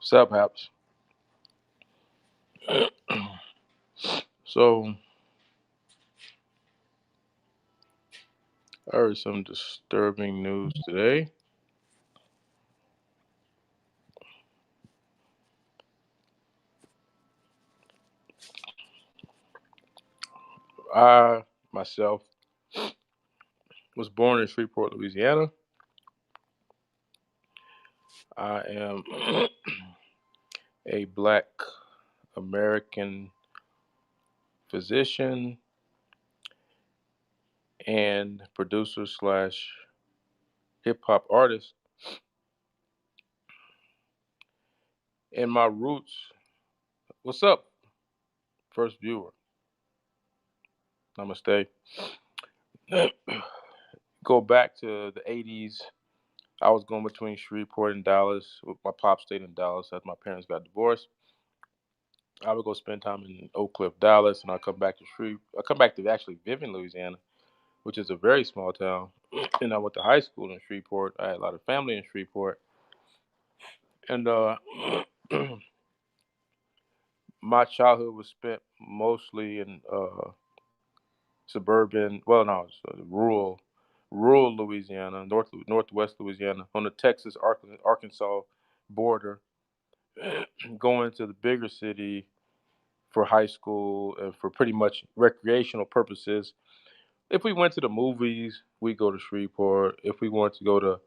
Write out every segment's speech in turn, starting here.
Sup, Haps? So, I heard some disturbing news today. I, myself, was born in Shreveport, Louisiana. I am a black American physician and producer slash hip hop artist. And my roots, what's up, first viewer? Namaste. Go back to the 80s. I was going between Shreveport and Dallas. My pop stayed in Dallas as my parents got divorced. I would go spend time in Oak Cliff, Dallas, and I come back to I come back to actually Vivian, Louisiana, which is a very small town. And I went to high school in Shreveport. I had a lot of family in Shreveport, and my childhood was spent mostly in suburban. Well, no, it's rural Louisiana, northwest Louisiana, on the Texas Arkansas border, going to the bigger city for high school and for pretty much recreational purposes. If we went to the movies, we go to Shreveport. If we wanted to go to,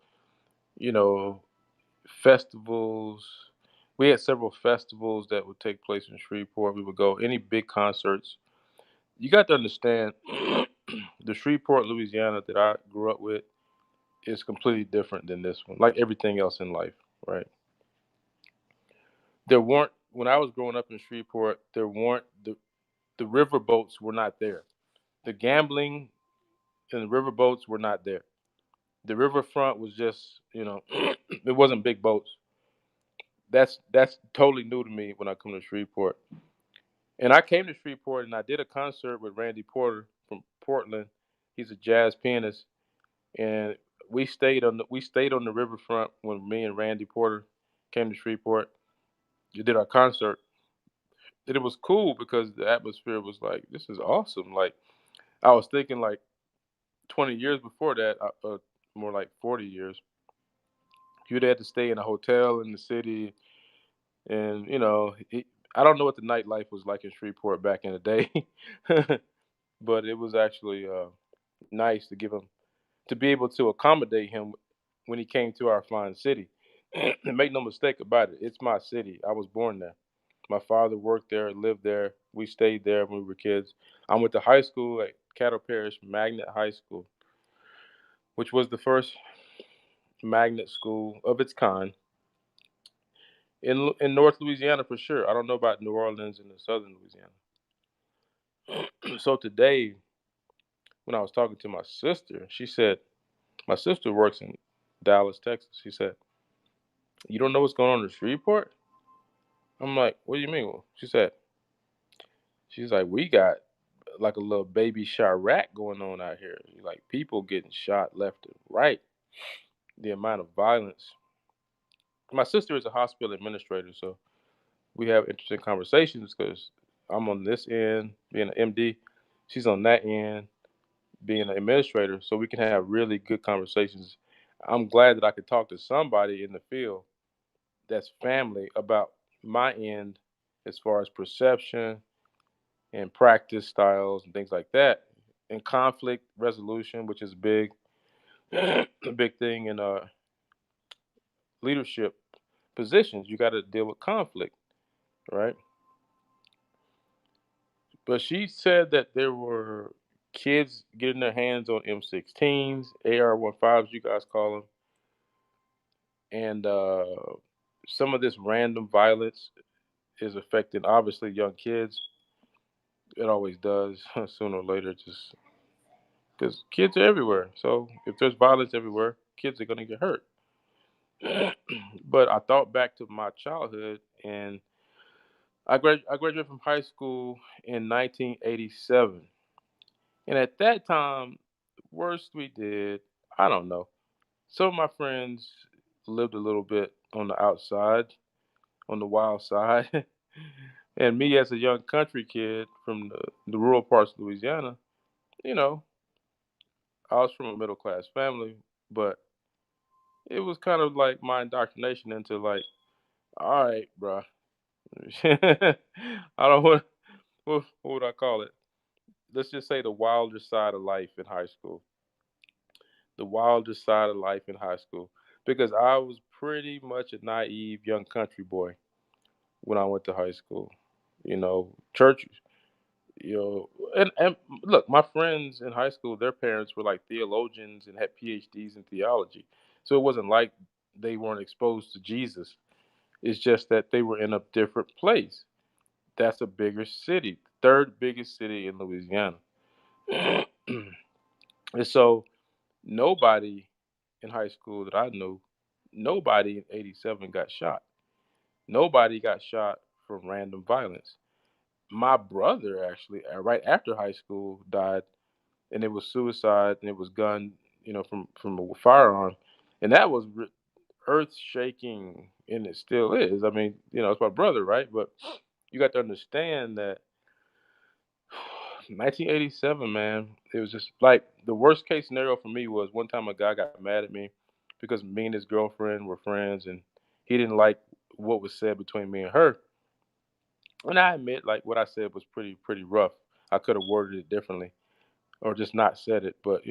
you know, festivals, we had several festivals that would take place in Shreveport. We would go any big concerts. You got to understand, the Shreveport, Louisiana that I grew up with is completely different than this one. Like everything else in life, right? There weren't when I was growing up in Shreveport. There weren't the river boats were not there. The gambling and the river boats were not there. The riverfront was just, it wasn't big boats. That's totally new to me when I come to Shreveport. And I came to Shreveport and I did a concert with Randy Porter from Portland. He's a jazz pianist, and we stayed on the riverfront when me and Randy Porter came to Shreveport. We did our concert, and it was cool because the atmosphere was like, this is awesome. Like I was thinking, like 20 years before that, more like 40 years, you'd had to stay in a hotel in the city, and I don't know what the nightlife was like in Shreveport back in the day, but it was actually nice to give him to be able to accommodate him when he came to our fine city. And make no mistake about it, it's my city. I was born there. My father worked there, lived there. We stayed there when we were kids. I went to high school at Caddo Parish Magnet High School, which was the first magnet school of its kind in North Louisiana for sure. I don't know about New Orleans and the Southern Louisiana. So today, when I was talking to my sister, she said my sister works in Dallas, Texas. She said, "You don't know what's going on in Shreveport?" I'm like, "What do you mean?" She's like, "We got like a little baby Chirac going on out here. Like people getting shot left and right. The amount of violence." My sister is a hospital administrator, so we have interesting conversations because I'm on this end being an MD, she's on that end being an administrator, so we can have really good conversations. I'm glad that I could talk to somebody in the field that's family about my end as far as perception and practice styles and things like that, and conflict resolution, which is big, a big thing in leadership positions. You got to deal with conflict, right? But she said that there were kids getting their hands on M16s, AR-15s, you guys call them, and some of this random violence is affecting obviously young kids. It always does sooner or later, just because kids are everywhere. So if there's violence everywhere, kids are gonna get hurt. But I thought back to my childhood, and I graduated from high school in 1987, and at that time, worst we did, I don't know. Some of my friends lived a little bit on the outside. on the wild side. And me as a young country kid from the rural parts of Louisiana, you know, I was from a middle class family, but it was kind of like my indoctrination into like, all right, bruh. I don't want what would I call it? Let's just say the wilder side of life in high school. The wilder side of life in high school. Because I was pretty much a naive young country boy when I went to high school. Church, and look, my friends in high school, their parents were like theologians and had PhDs in theology. So it wasn't like they weren't exposed to Jesus. It's just that they were in a different place. That's a bigger city, third biggest city in Louisiana. And so nobody in high school that I knew, nobody in '87 got shot. Nobody got shot from random violence. My brother actually, right after high school, died, and it was suicide, and it was gun, from a firearm, and that was earth shaking, and it still is. I mean, it's my brother, right? But you got to understand that 1987, man, it was just like the worst case scenario for me was one time a guy got mad at me because me and his girlfriend were friends, and he didn't like what was said between me and her. And I admit, like what I said was pretty rough. I could have worded it differently or just not said it, but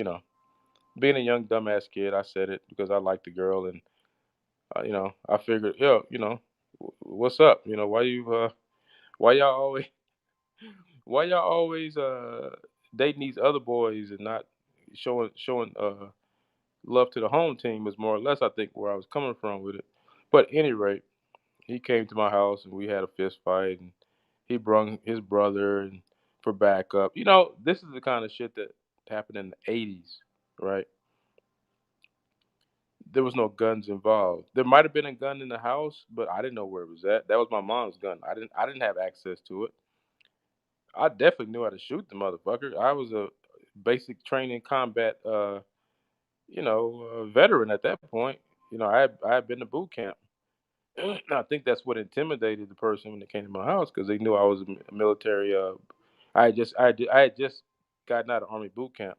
being a young dumbass kid, I said it because I liked the girl, and I figured, yo, what's up? Why y'all always why y'all always dating these other boys and not showing love to the home team is more or less I think where I was coming from with it. But at any rate, he came to my house and we had a fist fight, and he brung his brother and for backup. This is the kind of shit that happened in the '80s, right? There was no guns involved. There might have been a gun in the house, but I didn't know where it was at. That was my mom's gun. I didn't have access to it. I definitely knew how to shoot the motherfucker. I was a basic training combat veteran at that point. I had been to boot camp. I think that's what intimidated the person when they came to my house because they knew I was a military. I had just gotten out of army boot camp.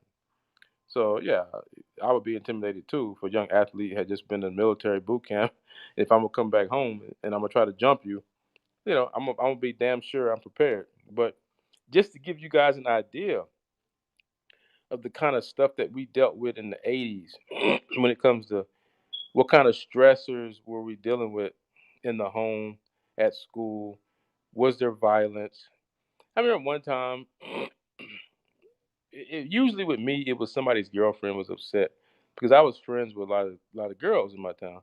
So yeah, I would be intimidated too if a young athlete had just been in military boot camp. If I'm gonna come back home and I'm gonna try to jump you, I'm gonna be damn sure I'm prepared. But just to give you guys an idea of the kind of stuff that we dealt with in the '80s when it comes to what kind of stressors were we dealing with in the home, at school, was there violence? I remember one time, usually with me, it was somebody's girlfriend was upset because I was friends with a lot of girls in my town,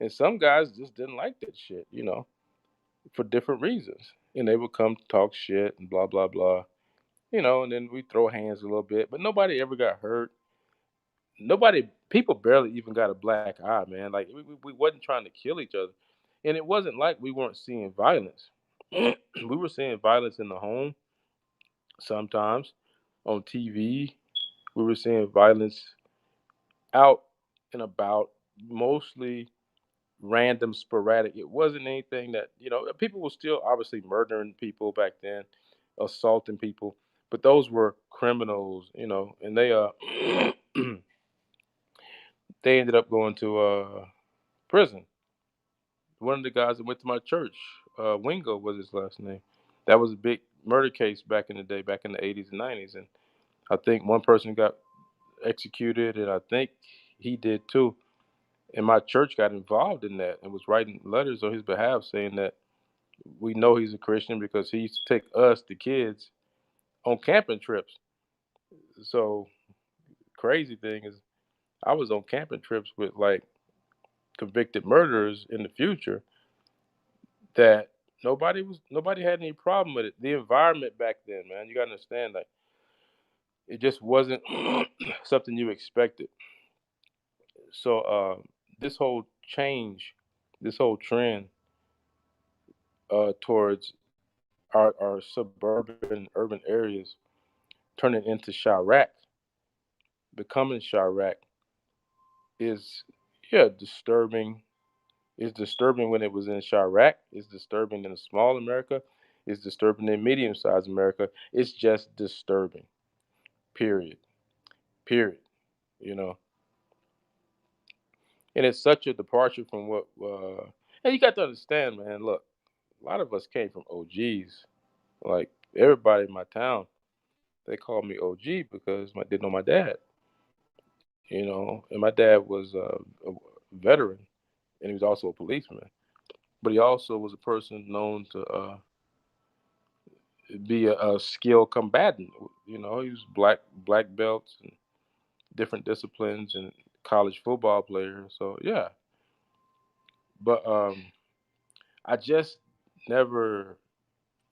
and some guys just didn't like that shit, for different reasons, and they would come talk shit and blah blah blah, and then we throw hands a little bit, but nobody ever got hurt. Nobody, people barely even got a black eye, man. Like we wasn't trying to kill each other, and it wasn't like we weren't seeing violence. We were seeing violence in the home sometimes, on TV. We were seeing violence out and about, mostly random, sporadic. It wasn't anything that people were still obviously murdering people back then, assaulting people, but those were criminals, and they ended up going to prison. One of the guys that went to my church, Wingo was his last name. That was a big murder case back in the day, back in the '80s and '90s, and I think one person got executed, and I think he did too. And my church got involved in that and was writing letters on his behalf saying that we know he's a Christian because he used to take us, the kids, on camping trips. So crazy thing is, I was on camping trips with like convicted murderers in the future that nobody had any problem with it. The environment back then, man, you gotta understand that it just wasn't something you expected. So this whole change, this whole trend towards our suburban urban areas turning into Chirac, becoming Chirac is, yeah, disturbing. It's disturbing when it was in Chirac. It's disturbing in small America. It's disturbing in medium-sized America. It's just disturbing. Period. Period. You know, and it's such a departure from what. And you got to understand, man. Look, a lot of us came from OGs. Like everybody in my town, they called me OG because they know my dad. You know, and my dad was a veteran, and he was also a policeman. But he also was a person known to be a skilled combatant. You know, he was black belts and different disciplines and college football player. So yeah, but I just never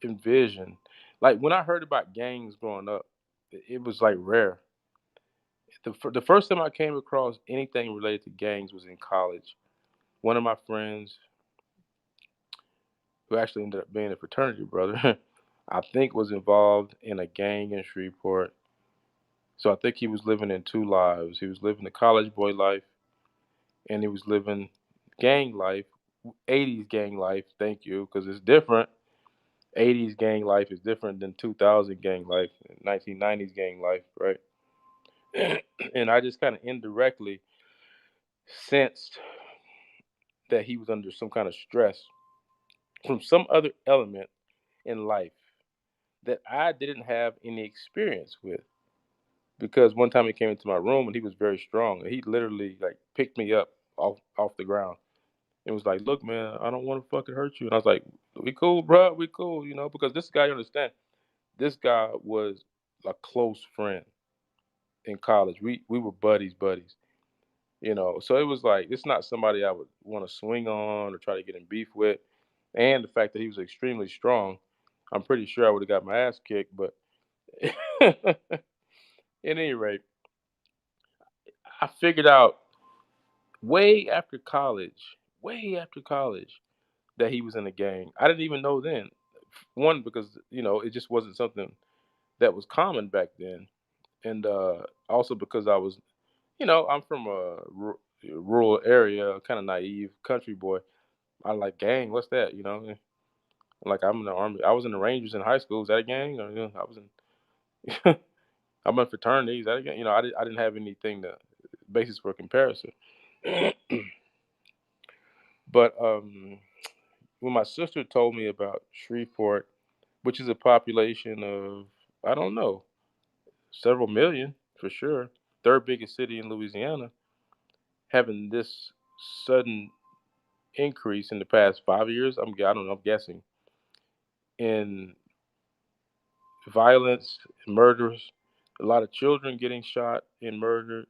envisioned, like when I heard about gangs growing up, it was like rare. The first time I came across anything related to gangs was in college. One of my friends, who actually ended up being a fraternity brother, I think was involved in a gang in Shreveport. So I think he was living in two lives. He was living the college boy life, and he was living gang life, 80s gang life. Thank you, because it's different. 80s gang life is different than 2000 gang life, 1990s gang life, right? And I just kind of indirectly sensed that he was under some kind of stress from some other element in life that I didn't have any experience with. Because one time he came into my room and he was very strong, and he literally like picked me up off the ground and was like, "Look, man, I don't want to fucking hurt you." And I was like, "We cool, bro. We cool," because this guy, you understand, this guy was a close friend in college. We were buddies. So it was like it's not somebody I would want to swing on or try to get in beef with. And the fact that he was extremely strong, I'm pretty sure I would have got my ass kicked. But at any rate, I figured out way after college, way after college, that he was in a gang. I didn't even know then. One, because it just wasn't something that was common back then, and also because I'm from a rural area, kind of naive country boy. I like gang. What's that? Like I'm in the army. I was in the Rangers in high school. Is that a gang? Or, I was in. I'm in fraternity. Is that a gang? I didn't have anything to basis for comparison. But when my sister told me about Shreveport, which is a population of, I don't know, several million for sure, third biggest city in Louisiana, having this sudden increase in the past 5 years, I don't know, I'm guessing, in violence, murders, a lot of children getting shot and murdered,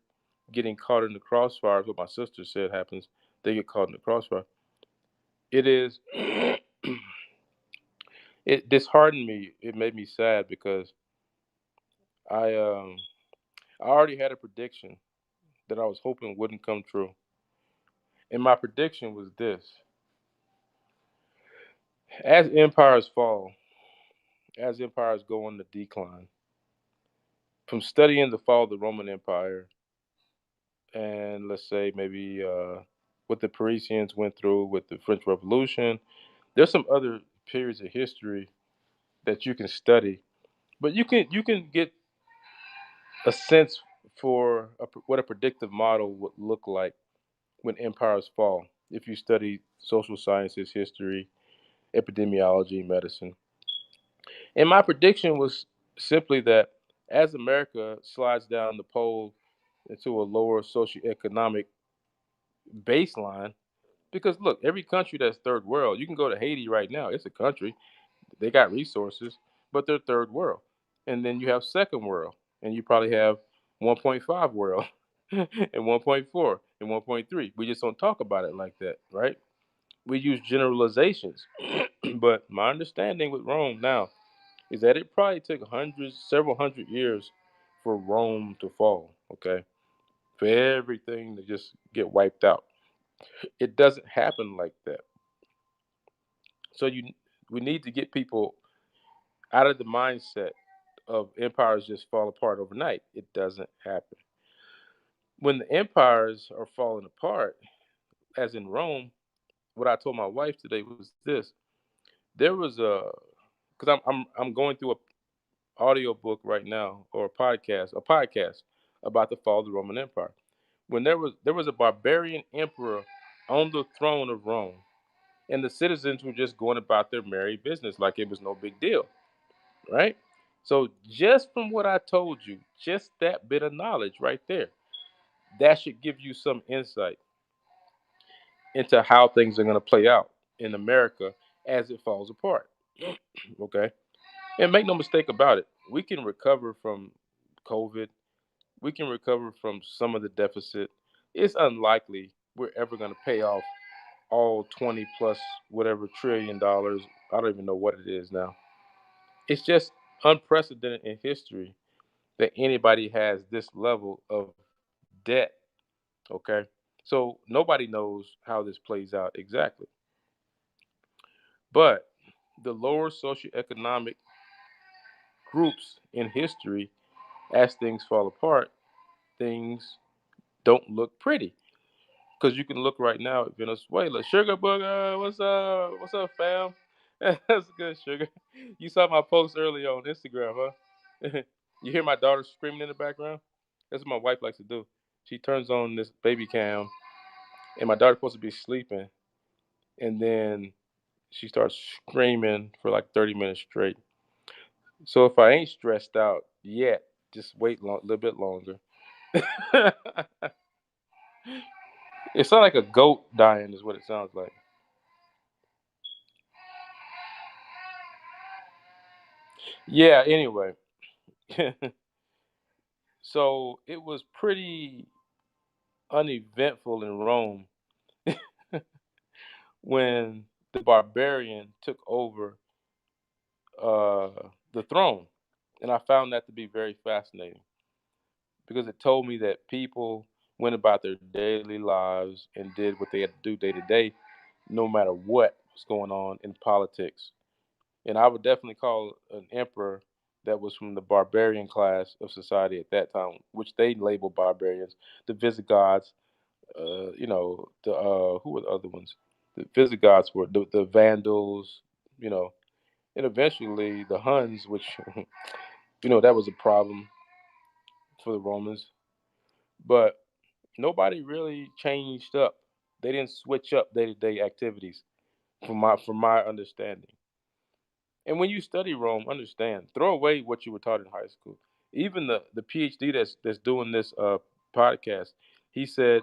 getting caught in the crossfire. What my sister said happens, they get caught in the crossfire. It is, it disheartened me. It made me sad because I um I already had a prediction that I was hoping wouldn't come true. And my prediction was this: as empires fall, as empires go on the decline, from studying the fall of the Roman Empire, and let's say maybe what the Parisians went through with the French Revolution, there's some other periods of history that you can study, but you can get a sense for what a predictive model would look like when empires fall. If you study social sciences, history, epidemiology, medicine. And my prediction was simply that as America slides down the pole into a lower socioeconomic baseline, because look, every country that's third world, you can go to Haiti right now, it's a country, they got resources, but they're third world. And then you have second world, and you probably have 1.5 world, and 1.4, and 1.3. We just don't talk about it like that, right? We use generalizations. But my understanding with Rome now is that it probably took several hundred years for Rome to fall, okay? For everything to just get wiped out. It doesn't happen like that. So we need to get people out of the mindset of empires just fall apart overnight. It doesn't happen. When the empires are falling apart, as in Rome, what I told my wife today was this. There was because I'm going through a audio book right now, or a podcast about the fall of the Roman Empire. When there was a barbarian emperor on the throne of Rome, and the citizens were just going about their merry business like it was no big deal, right? So just from what I told you, just that bit of knowledge right there, that should give you some insight into how things are going to play out in America as it falls apart. Okay? And make no mistake about it, we can recover from COVID. We can recover from some of the deficit. It's unlikely we're ever going to pay off all 20 plus whatever $1 trillion. I don't even know what it is now. It's just unprecedented in history that anybody has this level of debt. Okay. So nobody knows how this plays out exactly. But the lower socioeconomic groups in history, as things fall apart, things don't look pretty. Because you can look right now at Venezuela. Sugar Booger, what's up? What's up, fam? That's good, Sugar. You saw my post earlier on Instagram, huh? You hear my daughter screaming in the background? That's what my wife likes to do. She turns on this baby cam, and my daughter's supposed to be sleeping, and then she starts screaming for like 30 minutes straight. So if I ain't stressed out yet, just wait a little bit longer. It sounds like a goat dying, is what it sounds like. Yeah, anyway. So it was pretty uneventful in Rome when the barbarian took over uh, the throne. And I found that to be very fascinating because it told me that people went about their daily lives and did what they had to do day to day, no matter what was going on in politics. And I would definitely call an emperor that was from the barbarian class of society at that time, which they labeled barbarians, the Visigoths. The who were the other ones? The Visigoths were the Vandals, you know, and eventually the Huns, which that was a problem for the Romans. But nobody really changed up. They didn't switch up day to day activities, from my understanding. And when you study Rome, understand, throw away what you were taught in high school. Even the PhD that's doing this podcast, he said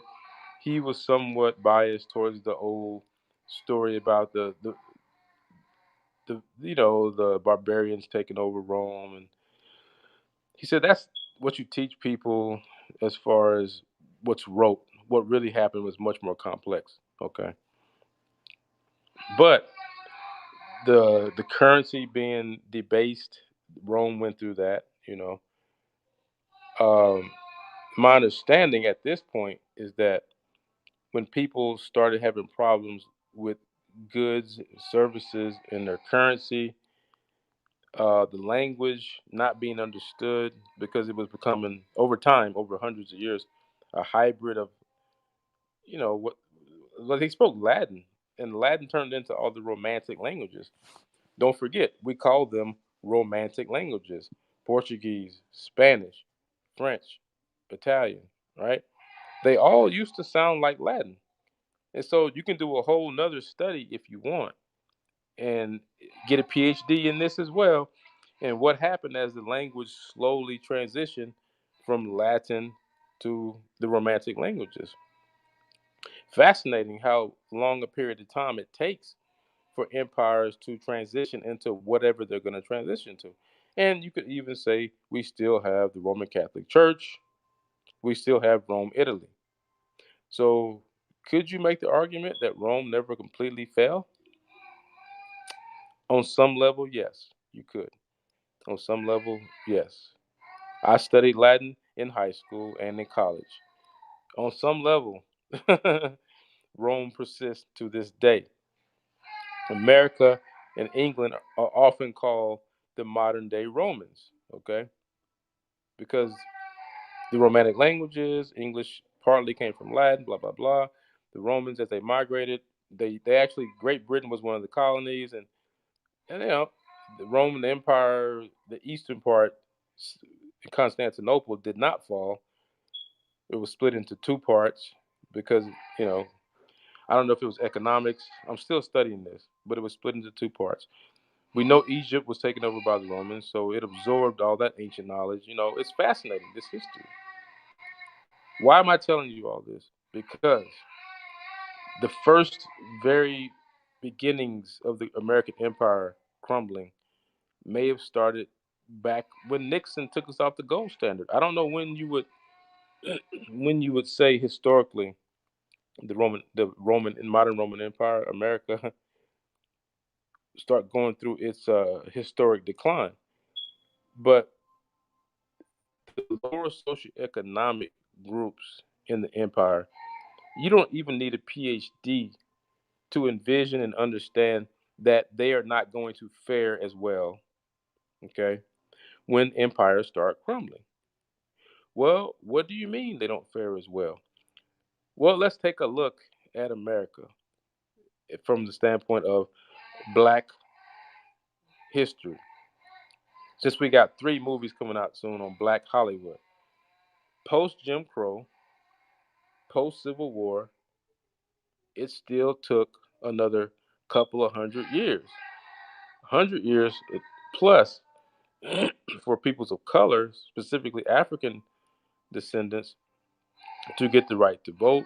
he was somewhat biased towards the old story about the barbarians taking over Rome, and he said that's what you teach people as far as what's wrote. What really happened was much more complex. Okay, but the currency being debased, Rome went through that. Um, my understanding at this point is that when people started having problems with goods, services, and their currency, the language not being understood because it was becoming over time, over hundreds of years, a hybrid of what. Well, they spoke Latin, and Latin turned into all the Romantic languages. Don't forget, we call them Romantic languages: Portuguese, Spanish, French, Italian. Right? They all used to sound like Latin. And so you can do a whole nother study if you want and get a PhD in this as well. And what happened as the language slowly transitioned from Latin to the Romantic languages. Fascinating how long a period of time it takes for empires to transition into whatever they're going to transition to. And you could even say we still have the Roman Catholic Church, we still have Rome, Italy. So could you make the argument that Rome never completely fell? On some level, yes, you could. On some level, yes. I studied Latin in high school and in college. On some level, Rome persists to this day. America and England are often called the modern day Romans, okay? Because the Romantic languages, English partly came from Latin, blah, blah, blah. The Romans, as they migrated, They actually Great Britain was one of the colonies, and the Roman Empire, the eastern part, Constantinople did not fall. It was split into two parts because you know I don't know if it was economics. I'm still studying this, but it was split into two parts. We know Egypt was taken over by the Romans, so it absorbed all that ancient knowledge. It's fascinating, this history. Why am I telling you all this? Because the first very beginnings of the American empire crumbling may have started back when Nixon took us off the gold standard. I don't know when you would say historically the Roman and modern Roman Empire, America, start going through its historic decline. But the lower socioeconomic groups in the empire, you don't even need a PhD to envision and understand that they are not going to fare as well, okay, when empires start crumbling. Well, what do you mean they don't fare as well? Well, let's take a look at America from the standpoint of black history. Since we got three movies coming out soon on black Hollywood, post Jim Crow, post Civil War, it still took another couple of 100 years. 100 years plus for peoples of color, specifically African descendants, to get the right to vote,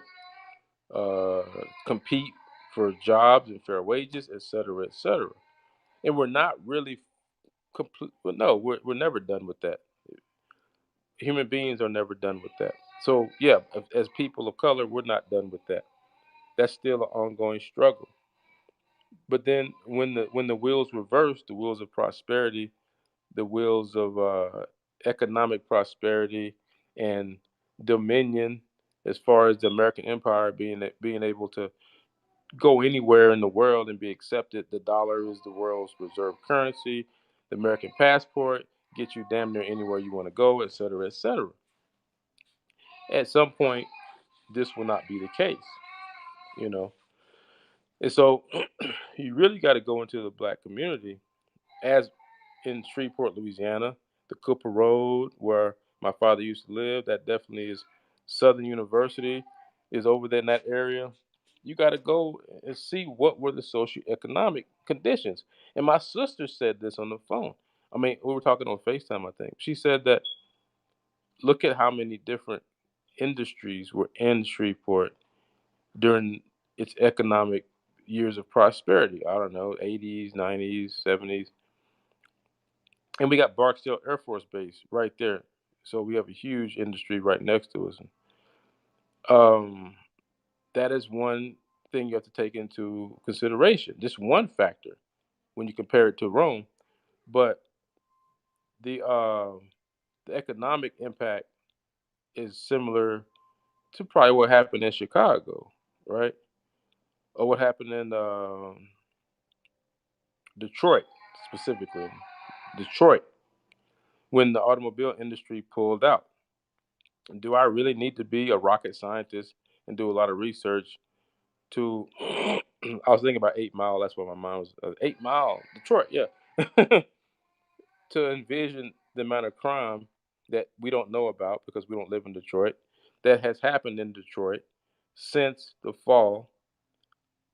uh, compete for jobs and fair wages, et cetera, et cetera. And we're not really complete. Well, no, we're never done with that. Human beings are never done with that. So yeah, as people of color, we're not done with that. That's still an ongoing struggle. But then when the wheels reverse, the wheels of prosperity, the wheels of economic prosperity and dominion, as far as the American Empire being able to go anywhere in the world and be accepted. The dollar is the world's reserve currency. The American passport gets you damn near anywhere you want to go, et cetera, et cetera. At some point, this will not be the case, you know. And so you really got to go into the black community as in Shreveport, Louisiana, the Cooper Road, where my father used to live. That definitely is Southern University, is over there in that area. You got to go and see what were the socioeconomic conditions. And my sister said this on the phone. I mean, we were talking on FaceTime, I think. She said that look at how many different industries were in Shreveport during its economic years of prosperity. I don't know, 80s, 90s, 70s. And we got Barksdale Air Force Base right there. So we have a huge industry right next to us. Um, that is one thing you have to take into consideration. Just one factor when you compare it to Rome, but the uh, the economic impact is similar to probably what happened in Chicago, right? Or what happened in Detroit specifically. Detroit, when the automobile industry pulled out. Do I really need to be a rocket scientist and do a lot of research to? I was thinking about 8 Mile. That's what my mind was. 8 Mile, Detroit. Yeah, to envision the amount of crime that we don't know about because we don't live in Detroit that has happened in Detroit since the fall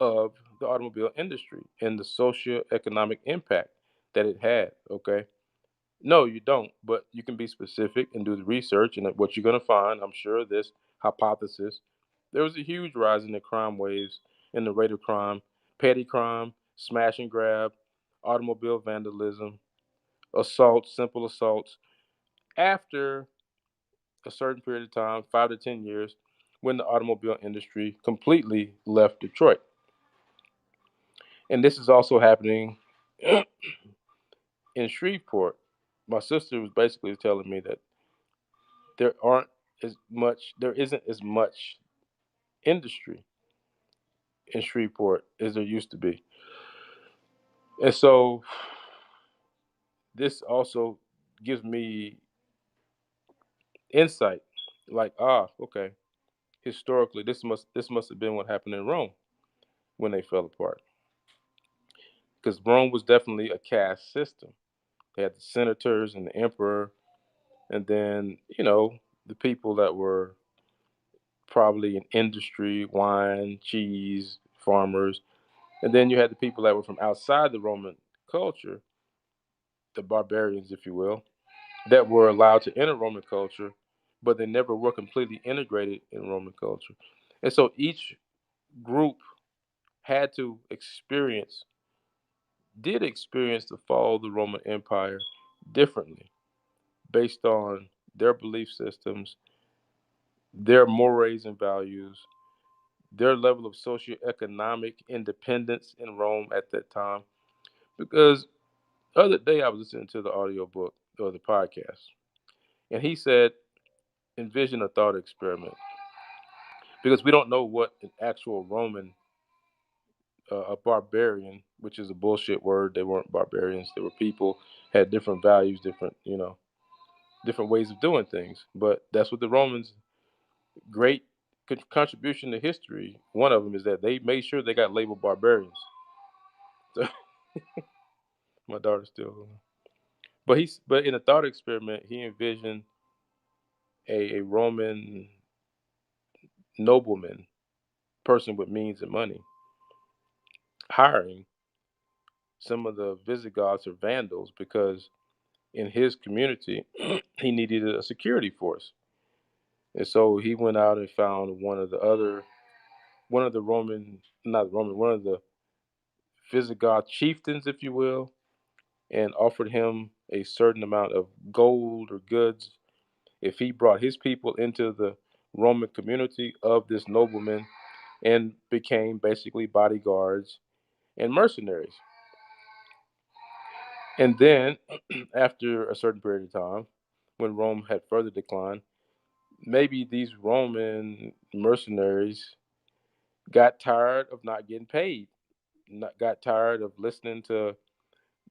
of the automobile industry and the socio-economic impact that it had. Okay. No, you don't, but you can be specific and do the research, and what you're going to find, I'm sure of this hypothesis, there was a huge rise in the crime waves, in the rate of crime, petty crime, smash and grab, automobile vandalism, assaults, simple assaults, after a certain period of time, 5 to 10 years, when the automobile industry completely left Detroit. And this is also happening in Shreveport. My sister was basically telling me that there isn't as much industry in Shreveport as there used to be. And so this also gives me insight, like, okay, historically this must have been what happened in Rome when they fell apart. Because Rome was definitely a caste system. They had the senators and the emperor, and then, the people that were probably in industry, wine, cheese, farmers. And then you had the people that were from outside the Roman culture, the barbarians, if you will, that were allowed to enter Roman culture, but they never were completely integrated in Roman culture. And so each group had to experience the fall of the Roman Empire differently based on their belief systems, their mores and values, their level of socioeconomic independence in Rome at that time. Because the other day I was listening to the audiobook or the podcast, and he said, envision a thought experiment. Because we don't know what an actual Roman, a barbarian, which is a bullshit word. They weren't barbarians. They were people, had different values, different ways of doing things. But that's what the Romans' great contribution to history. One of them is that they made sure they got labeled barbarians. So my daughter's still, but in a thought experiment, he envisioned a Roman nobleman, person with means and money, hiring some of the Visigoths or Vandals because in his community he needed a security force. And so he went out and found one of the Roman, not Roman, one of the Visigoth chieftains, if you will, and offered him a certain amount of gold or goods if he brought his people into the Roman community of this nobleman and became basically bodyguards and mercenaries. And then, after a certain period of time, when Rome had further declined, maybe these Roman mercenaries got tired of not getting paid, got tired of listening to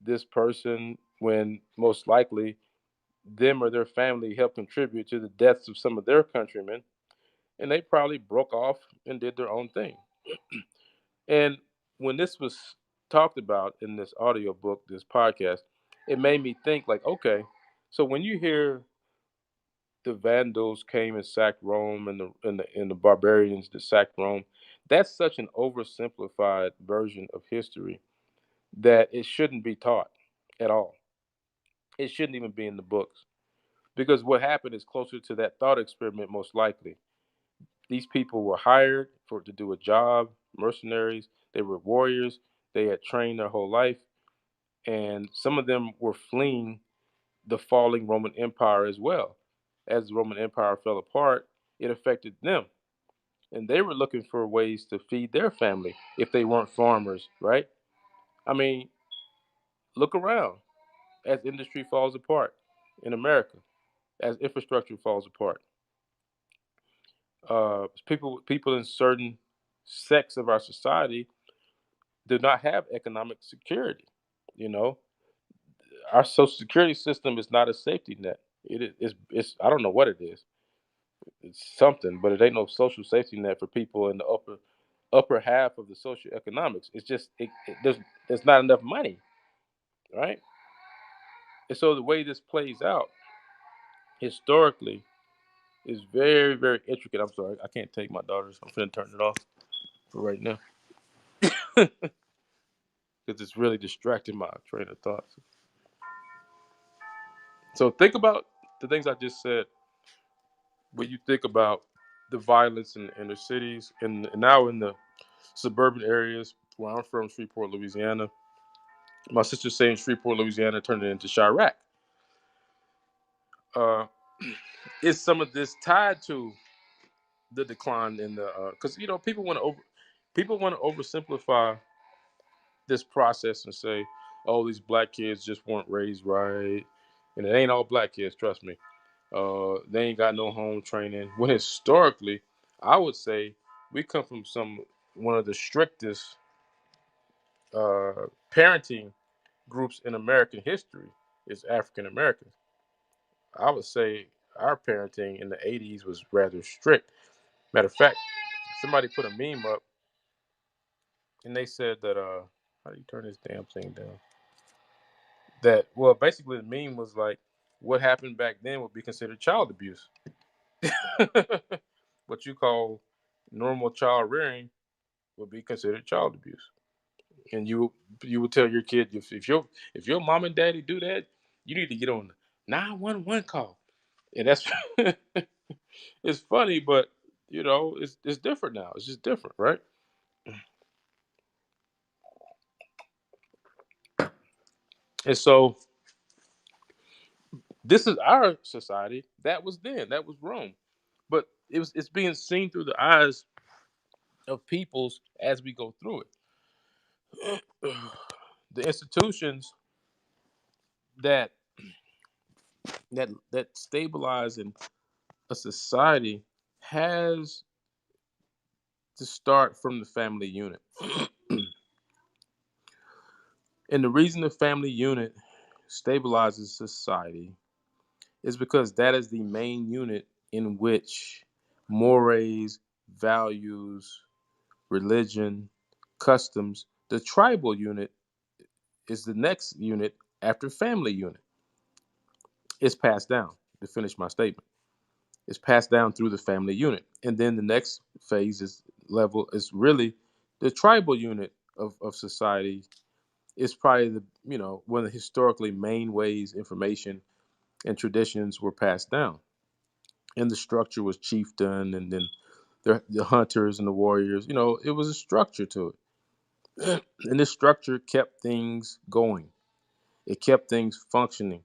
this person when most likely them or their family helped contribute to the deaths of some of their countrymen, and they probably broke off and did their own thing. And when this was talked about in this audiobook, this podcast, it made me think like, okay, so when you hear the Vandals came and sacked Rome and the barbarians that sacked Rome, that's such an oversimplified version of history that it shouldn't be taught at all. It shouldn't even be in the books. Because what happened is closer to that thought experiment, most likely. These people were hired for to do a job, mercenaries, they were warriors, they had trained their whole life, and some of them were fleeing the falling Roman Empire as well. As the Roman Empire fell apart, it affected them. And they were looking for ways to feed their family if they weren't farmers, right? I mean, look around as industry falls apart in America, as infrastructure falls apart. People in certain sects of our society do not have economic security. You know, our social security system is not a safety net. It's I don't know what it is. It's something, but it ain't no social safety net for people in the upper half of the socioeconomics. It's just there's not enough money, right? And so the way this plays out historically is very, very intricate. I'm sorry, I can't take my daughter's. I'm gonna turn it off for right now because it's really distracting my train of thoughts. So think about the things I just said when you think about the violence in the inner cities and now in the suburban areas where I'm from, Shreveport, Louisiana. My sister's saying Shreveport, Louisiana turned it into Chirac. Uh, is some of this tied to the decline in the because people want to oversimplify this process and say, oh, these black kids just weren't raised right, and it ain't all black kids. Trust me, they ain't got no home training. When historically, I would say we come from one of the strictest parenting groups in American history is African Americans. I would say our parenting in the '80s was rather strict. Matter of fact, somebody put a meme up and they said that how do you turn this damn thing down? That well, basically the meme was like, what happened back then would be considered child abuse. What you call normal child rearing would be considered child abuse. And you would tell your kid if your mom and daddy do that, you need to get on the 911 call. And that's it's funny, but it's different now. It's just different, right? And so this is our society. That was then. That was Rome. But it's being seen through the eyes of peoples as we go through it. The institutions that that stabilize in a society has to start from the family unit. And the reason the family unit stabilizes society is because that is the main unit in which mores, values, religion, customs, the tribal unit is the next unit after family unit. It's passed down to finish my statement. It's passed down through the family unit. And then the next phase is level is really the tribal unit of society is probably one of the historically main ways information and traditions were passed down. And the structure was chieftain and then the hunters and the warriors. It was a structure to it. And this structure kept things going. It kept things functioning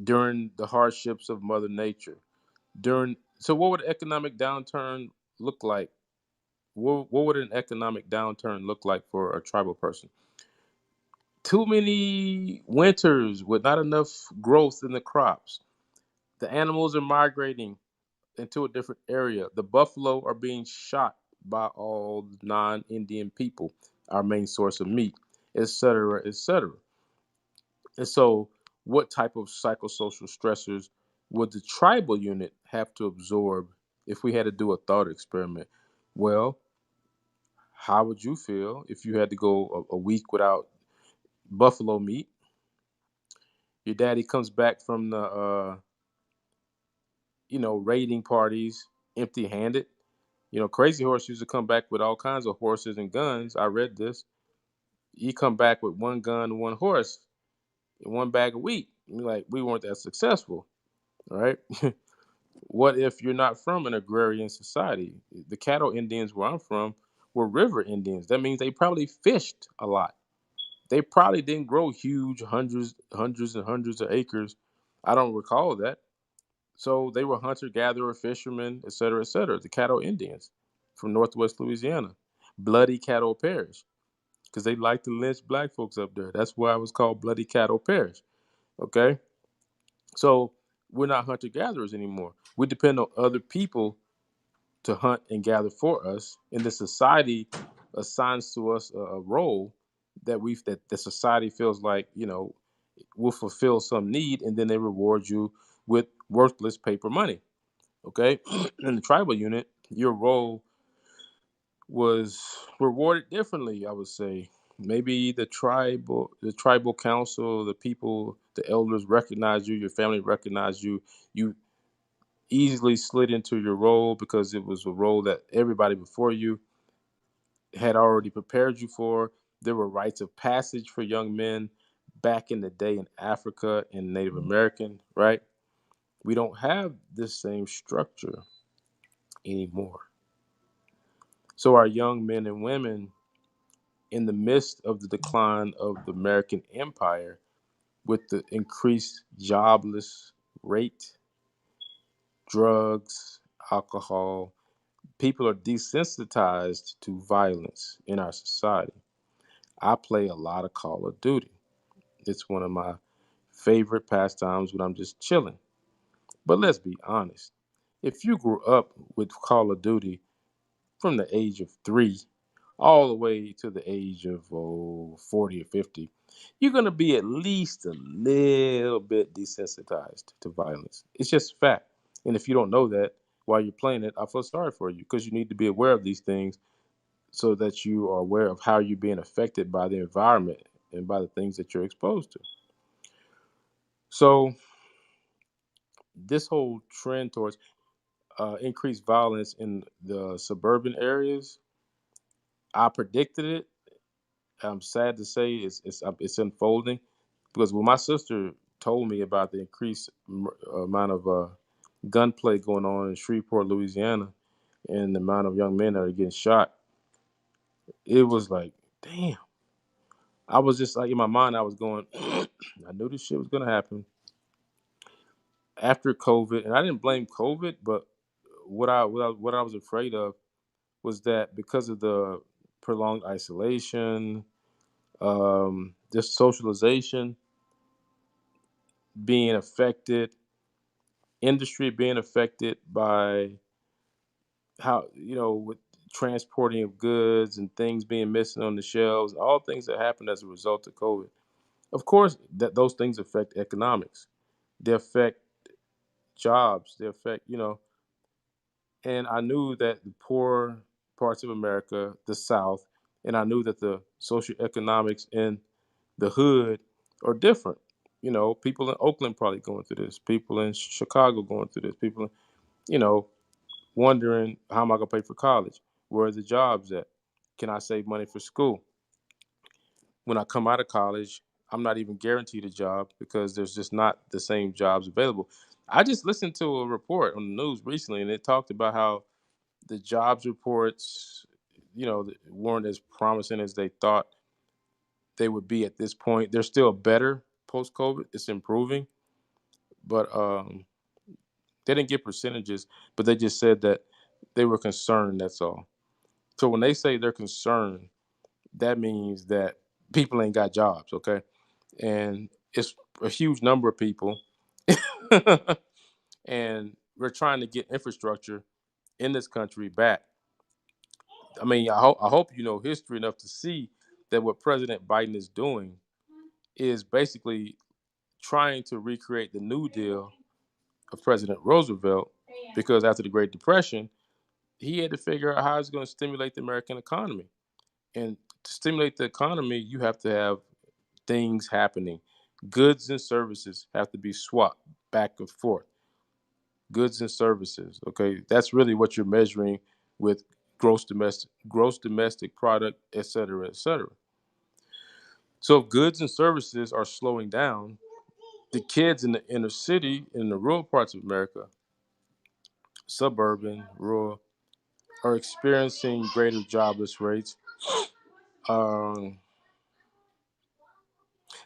during the hardships of Mother Nature. So what would economic downturn look like? What would an economic downturn look like for a tribal person? Too many winters with not enough growth in the crops. The animals are migrating into a different area. The buffalo are being shot by all non-Indian people, our main source of meat, etc., etc. And so, what type of psychosocial stressors would the tribal unit have to absorb if we had to do a thought experiment? Well, how would you feel if you had to go a week without buffalo meat? Your daddy comes back from the raiding parties empty-handed. Crazy Horse used to come back with all kinds of horses and guns. I read this. He come back with one gun and one horse and one bag of wheat. Like, we weren't that successful, all right? What if you're not from an agrarian society? The cattle Indians where I'm from were river Indians. That means they probably fished a lot. They probably didn't grow huge hundreds and hundreds of acres. I don't recall that. So they were hunter gatherer, fishermen, et cetera, et cetera. The cattle Indians from Northwest Louisiana, Bloody Cattle Parish, because they like to lynch black folks up there. That's why it was called Bloody Cattle Parish. Okay, so we're not hunter gatherers anymore. We depend on other people to hunt and gather for us, and the society assigns to us a role that the society feels like will fulfill some need, and then they reward you with worthless paper money. Okay, in the tribal unit, your role was rewarded differently. I would say maybe the tribal council, the people, the elders recognize you, your family recognized you. You easily slid into your role because it was a role that everybody before you had already prepared you for. There were rites of passage for young men back in the day in Africa and Native American, right? We don't have this same structure anymore. So our young men and women, in the midst of the decline of the American empire, with the increased jobless rate, drugs, alcohol, people are desensitized to violence in our society. I play a lot of Call of Duty. It's one of my favorite pastimes when I'm just chilling. But let's be honest. If you grew up with Call of Duty from the age of 3 all the way to the age of 40 or 50, you're going to be at least a little bit desensitized to violence. It's just fact. And if you don't know that while you're playing it, I feel sorry for you because you need to be aware of these things so that you are aware of how you're being affected by the environment and by the things that you're exposed to. So this whole trend towards increased violence in the suburban areas, I predicted it. I'm sad to say it's unfolding because when my sister told me about the increased amount of gunplay going on in Shreveport, Louisiana, and the amount of young men that are getting shot, it was like, damn. I was just like in my mind, I was going, I knew this shit was gonna happen after COVID, and I didn't blame COVID, but what I was afraid of was that because of the prolonged isolation, just socialization being affected, industry being affected by how with transporting of goods and things being missing on the shelves, all things that happened as a result of COVID. Of course, that those things affect economics. They affect jobs. They affect and I knew that the poor parts of America, the South, and I knew that the socioeconomics in the hood are different. People in Oakland probably going through this. People in Chicago going through this. People, you know, wondering how am I gonna pay for college? Where are the jobs at? Can I save money for school? When I come out of college, I'm not even guaranteed a job because there's just not the same jobs available. I just listened to a report on the news recently, and it talked about how the jobs reports, weren't as promising as they thought they would be at this point. They're still better post COVID. It's improving, but they didn't get percentages, but they just said that they were concerned. That's all. So when they say they're concerned, that means that people ain't got jobs, okay? And it's a huge number of people, and we're trying to get infrastructure in this country back. I mean, I hope you know history enough to see that what President Biden is doing is basically trying to recreate the New Deal of President Roosevelt, because after the Great Depression, he had to figure out how he's going to stimulate the American economy. And to stimulate the economy, you have to have things happening. Goods and services have to be swapped back and forth. Goods and services. Okay, that's really what you're measuring with gross domestic product, et cetera, et cetera. So if goods and services are slowing down, the kids in the inner city, in the rural parts of America, suburban, rural, are experiencing greater jobless rates. Um,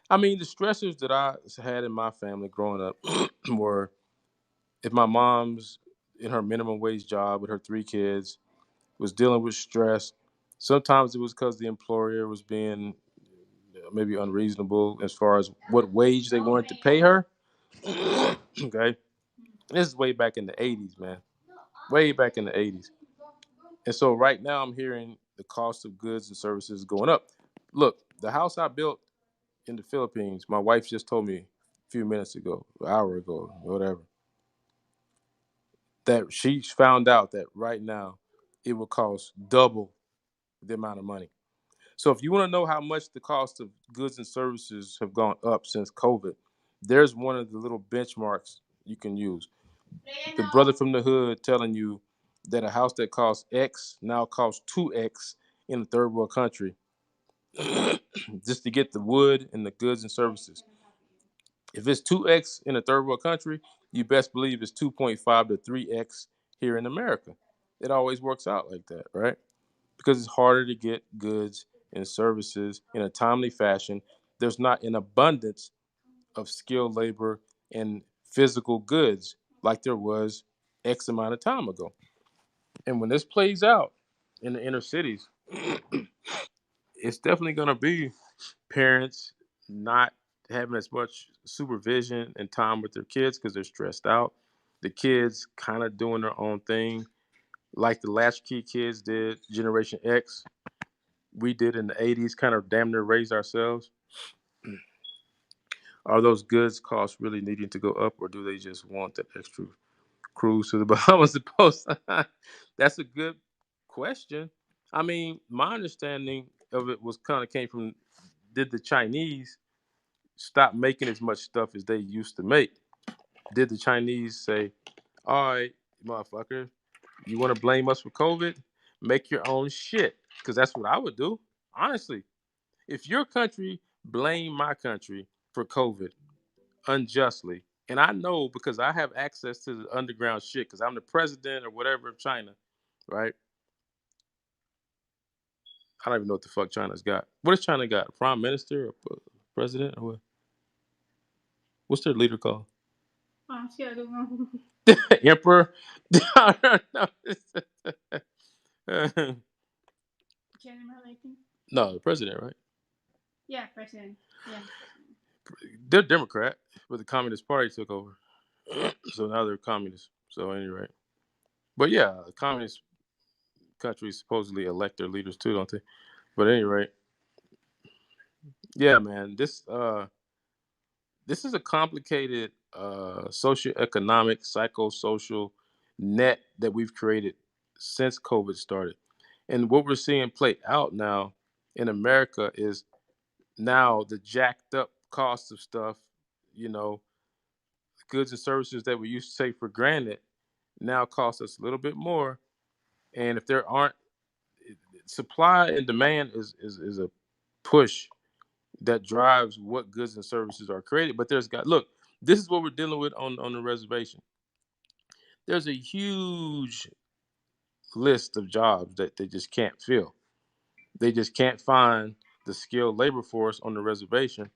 I mean, the stressors that I had in my family growing up were if my mom's in her minimum wage job with her three kids was dealing with stress. Sometimes it was because the employer was being maybe unreasonable as far as what wage they wanted to pay her. Okay, this is way back in the '80s, man. Way back in the '80s. And so right now I'm hearing the cost of goods and services going up. Look, the house I built in the Philippines, my wife just told me a few minutes ago, an hour ago, whatever, that she found out that right now it will cost double the amount of money. So if you want to know how much the cost of goods and services have gone up since COVID, there's one of the little benchmarks you can use. The brother from the hood telling you that a house that costs X now costs 2X in a third world country just to get the wood and the goods and services. If it's 2X in a third world country, you best believe it's 2.5 to 3X here in America. It always works out like that, right? Because it's harder to get goods and services in a timely fashion. There's not an abundance of skilled labor and physical goods like there was X amount of time ago. And when this plays out in the inner cities, it's definitely going to be parents not having as much supervision and time with their kids because they're stressed out. The kids kind of doing their own thing, like the latchkey kids did, Generation X. We did in the '80s, kind of damn near raise ourselves. Are those goods costs really needing to go up, or do they just want that extra cruise to the Bahamas? Supposed? That's a good question. I mean, my understanding of it was kind of came from, did the Chinese stop making as much stuff as they used to make? Did the Chinese say, all right, motherfucker, you want to blame us for COVID? Make your own shit. Because that's what I would do. Honestly, if your country blame my country for COVID unjustly, and I know because I have access to the underground shit because I'm the president or whatever of China, right? I don't even know what the fuck China's got. What has China got? A prime minister or president or what? What's their leader called? Honestly, I don't know. Emperor? General, I think. No, the president, right? Yeah, president. Yeah. They're Democrat, but the Communist Party took over. So now they're communists. So anyway. But yeah, communist countries supposedly elect their leaders too, don't they? But anyway, yeah, man, this is a complicated socioeconomic, psychosocial net that we've created since COVID started. And what we're seeing play out now in America is now the jacked up cost of stuff, you know, goods and services that we used to take for granted now cost us a little bit more. And if there aren't, supply and demand is a push that drives what goods and services are created. But there's got, look, this is what we're dealing with on the reservation. There's a huge list of jobs that they just can't fill. They just can't find the skilled labor force on the reservation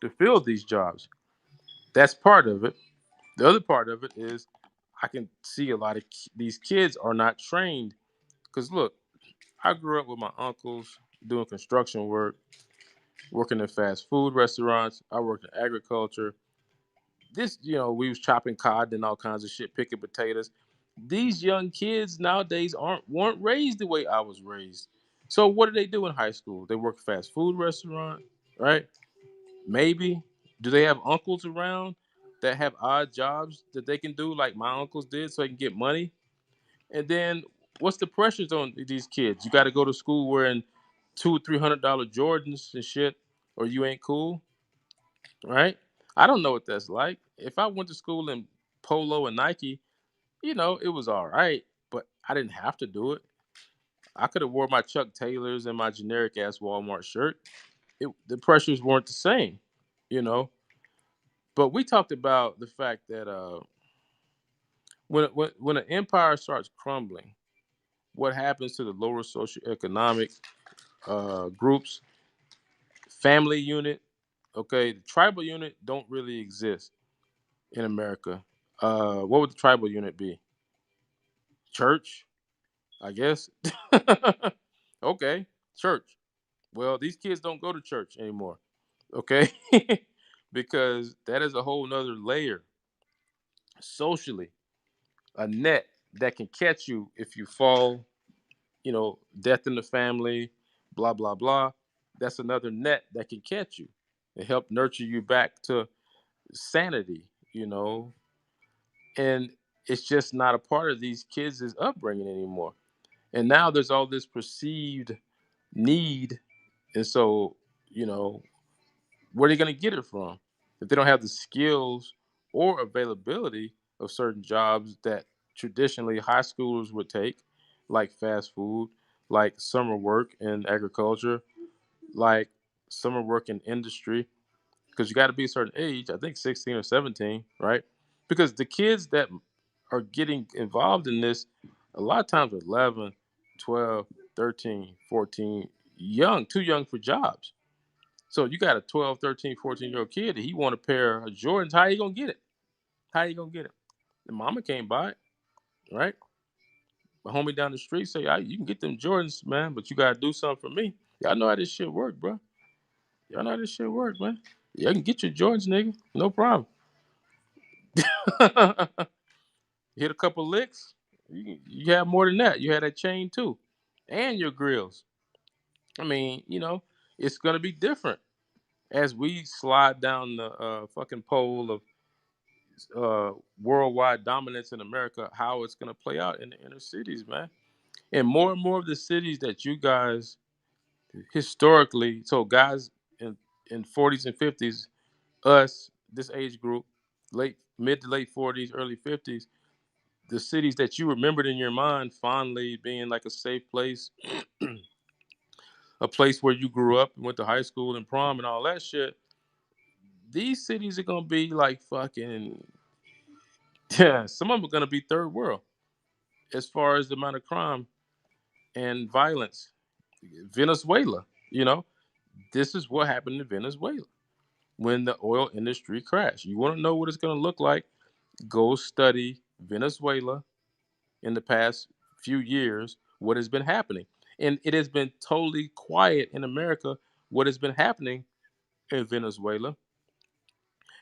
to fill these jobs. That's part of it. The other part of it is I can see a lot of these kids are not trained. Because look, I grew up with my uncles doing construction work, working in fast food restaurants. I worked in agriculture. This, we was chopping cotton and all kinds of shit, picking potatoes. These young kids nowadays weren't raised the way I was raised. So what do they do in high school? They work fast food restaurant, right? Maybe. Do they have uncles around that have odd jobs that they can do like my uncles did so they can get money? And then what's the pressures on these kids? You got to go to school wearing $200-300 Jordans and shit, or you ain't cool, right? I don't know what that's like. If I went to school in Polo and Nike, it was all right, but I didn't have to do it. I could have wore my Chuck Taylors and my generic ass Walmart shirt. The pressures weren't the same, you know. But we talked about the fact that when an empire starts crumbling, what happens to the lower socioeconomic groups? Family unit, okay. The tribal unit don't really exist in America. What would the tribal unit be? Church, I guess. Okay, church. Well, these kids don't go to church anymore, okay? Because that is a whole nother layer socially, a net that can catch you if you fall, death in the family, blah, blah, blah. That's another net that can catch you and help nurture you back to sanity, and it's just not a part of these kids' upbringing anymore. And now there's all this perceived need, and so you know where are they going to get it from if they don't have the skills or availability of certain jobs that traditionally high schoolers would take, like fast food, like summer work in agriculture, like summer work in industry, because you got to be a certain age, I think 16 or 17, right? Because the kids that are getting involved in this a lot of times are 11, 12, 13, 14, young, too young for jobs. So you got a 12, 13, 14-year-old kid that he want a pair of Jordans. How you going to get it? How you going to get it? The mama can't buy it, right? My homie down the street say, you can get them Jordans, man, but you got to do something for me. Y'all know how this shit work, bro. Y'all know how this shit work, man. Y'all can get your Jordans, nigga. No problem. Hit a couple licks, you have more than that. You had that chain too, and your grills. I mean, it's gonna be different as we slide down the fucking pole of worldwide dominance in America. How it's gonna play out in the inner cities, man. And more of the cities that you guys historically, so guys in 40s and 50s, us, this age group, late mid to late 40s, early 50s, the cities that you remembered in your mind fondly being like a safe place, a place where you grew up and went to high school and prom and all that shit, these cities are gonna be like fucking yeah, some of them are gonna be third world as far as the amount of crime and violence. Venezuela, you know, this is what happened in Venezuela when the oil industry crashed. You want to know what it's going to look like? Go study Venezuela in the past few years, what has been happening. And it has been totally quiet in America what has been happening in Venezuela.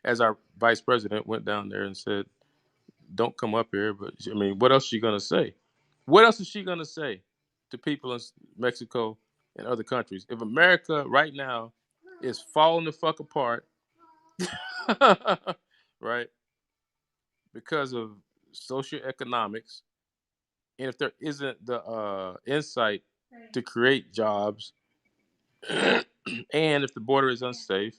As our vice president went down there and said, don't come up here. But I mean, what else is she going to say? What else is she going to say to people in Mexico and other countries? If America right now is falling the fuck apart, right, because of socioeconomics, and if there isn't the insight to create jobs, and if the border is unsafe,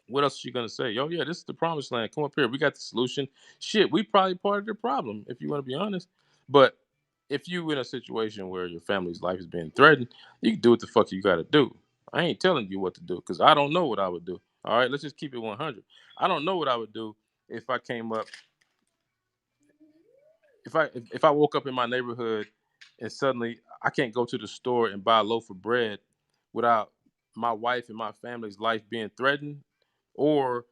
what else is she gonna say? Oh yeah, this is the promised land. Come up here. We got the solution. Shit, we probably part of the problem if you want to be honest. But if you in a situation where your family's life is being threatened, you can do what the fuck you got to do. I ain't telling you what to do because I don't know what I would do. All right, let's just keep it 100. I don't know what I would do if I came up if I woke up in my neighborhood and suddenly I can't go to the store and buy a loaf of bread without my wife and my family's life being threatened, or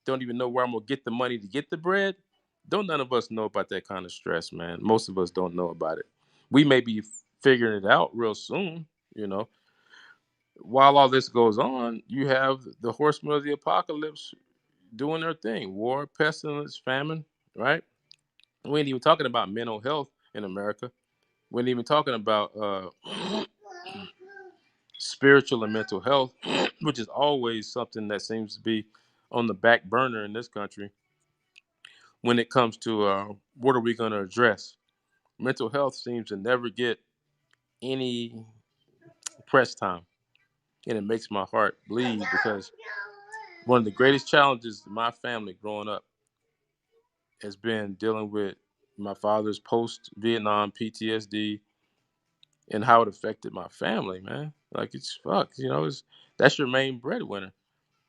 don't even know where I'm gonna get the money to get the bread. Don't none of us know about that kind of stress, man. Most of us don't know about it. We may be figuring it out real soon, you know. While all this goes on, you have the horsemen of the apocalypse doing their thing: war, pestilence, famine, right? We ain't even talking about mental health in America. We ain't even talking about spiritual and mental health, which is always something that seems to be on the back burner in this country when it comes to what are we going to address. Mental health seems to never get any press time, and it makes my heart bleed because one of the greatest challenges of my family growing up has been dealing with my father's post Vietnam PTSD and how it affected my family, man. Like it's fuck, you know, it's that's your main breadwinner,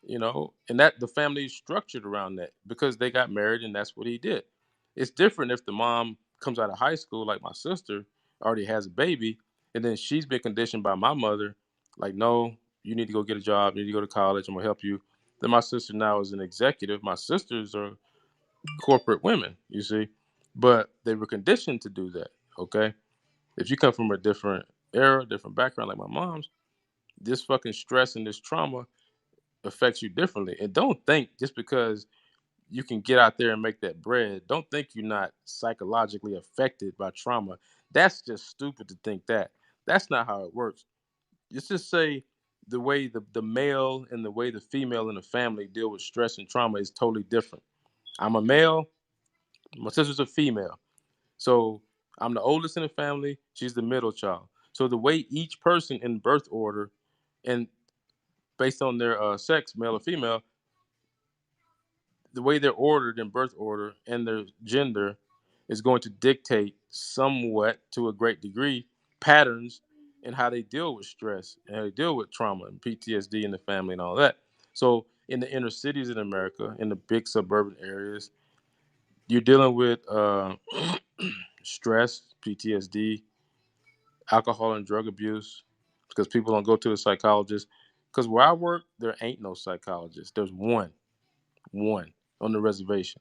you know, and that the family is structured around that because they got married and that's what he did. It's different if the mom comes out of high school, like my sister already has a baby, and then she's been conditioned by my mother, like, no, you need to go get a job, you need to go to college, I'm gonna help you. Then my sister now is an executive. My sisters are corporate women, you see, but they were conditioned to do that. Okay, if you come from a different era, different background, like my mom's, this fucking stress and this trauma affects you differently. And don't think just because you can get out there and make that bread, don't think you're not psychologically affected by trauma. That's just stupid to think that. That's not how it works. Let's just say the way the male and the way the female in the family deal with stress and trauma is totally different. I'm a male, my sister's a female. So I'm the oldest in the family, she's the middle child. So the way each person in birth order and based on their sex, male or female, the way they're ordered in birth order and their gender is going to dictate somewhat to a great degree patterns in how they deal with stress and how they deal with trauma and PTSD in the family and all that. So in the inner cities in America, in the big suburban areas, you're dealing with stress, PTSD, alcohol and drug abuse because people don't go to a psychologist. Because where I work, there ain't no psychologist. There's one on the reservation.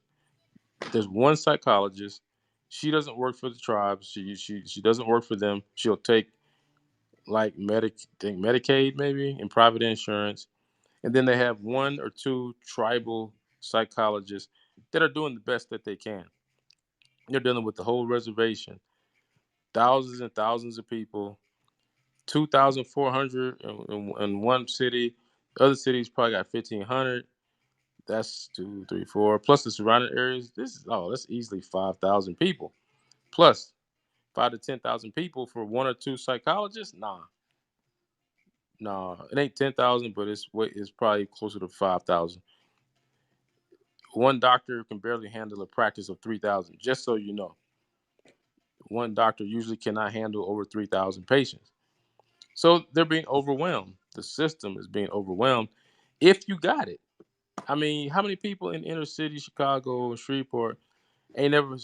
There's one psychologist. She doesn't work for the tribes. She doesn't work for them. She'll take like Medicaid maybe and private insurance, and then they have one or two tribal psychologists that are doing the best that they can. They're dealing with the whole reservation, thousands and thousands of people, 2,400 in one city. Other cities probably got 1,500. That's two, three, four. Plus the surrounding areas. This is that's easily 5,000 people. Plus 5 to 10,000 people for one or two psychologists? Nah, nah, it ain't 10,000, but it's probably closer to 5,000. One doctor can barely handle a practice of 3,000. Just so you know, one doctor usually cannot handle over 3,000 patients. So they're being overwhelmed. The system is being overwhelmed. If you got it, I mean, how many people in inner city Chicago, Shreveport, ain't never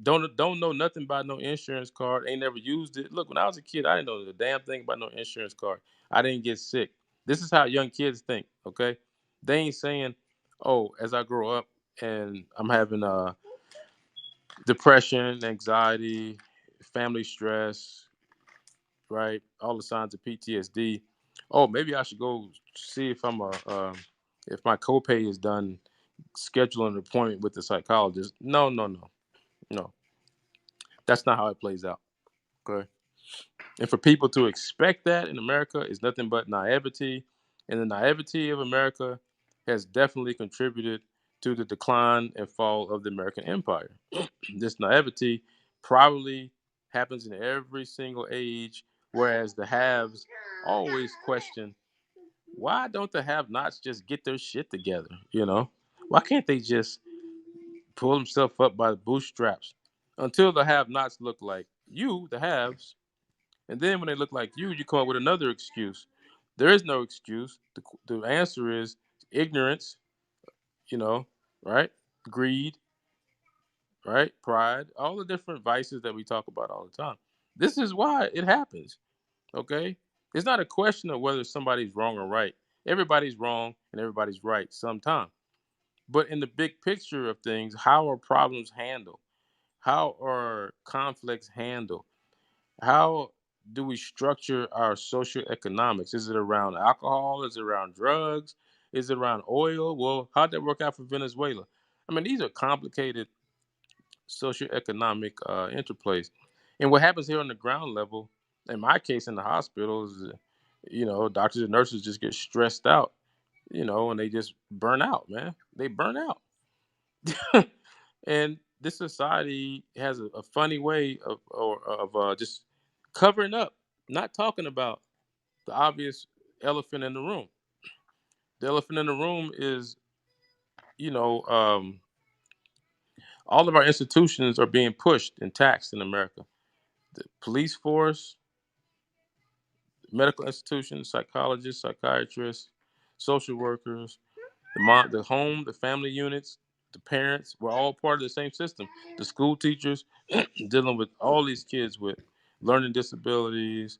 don't know nothing about no insurance card, ain't never used it. Look, when I was a kid, I didn't know the damn thing about no insurance card. I didn't get sick. This is how young kids think, okay? They ain't saying, "Oh, as I grow up and I'm having depression, anxiety, family stress, right? All the signs of PTSD. Oh, maybe I should go see if my copay is done, schedule an appointment with the psychologist." No, no, no, no. That's not how it plays out. Okay. And for people to expect that in America is nothing but naivety. And the naivety of America has definitely contributed to the decline and fall of the American empire. This naivety probably happens in every single age, whereas the haves always question, why don't the have nots just get their shit together? You know? Why can't they just pull themselves up by the bootstraps? Until the have nots look like you, the haves, and then when they look like you come up with another excuse. There is no excuse. The answer is ignorance, you know, right? Greed, right? Pride, all the different vices that we talk about all the time. This is why it happens, okay? It's not a question of whether somebody's wrong or right. Everybody's wrong and everybody's right sometime. But in the big picture of things, how are problems handled? How are conflicts handled? How do we structure our social economics? Is it around alcohol? Is it around drugs? Is it around oil? Well, how'd that work out for Venezuela? I mean, these are complicated socioeconomic interplays. And what happens here on the ground level, in my case in the hospitals, doctors and nurses just get stressed out, and they just burn out, man. They burn out. And this society has a funny way of just covering up, not talking about the obvious elephant in the room. The elephant in the room is, you know, um, all of our institutions are being pushed and taxed in America. The police force, medical institutions, psychologists, psychiatrists, social workers, the home, the family units, the parents, we're all part of the same system. The school teachers dealing with all these kids with learning disabilities,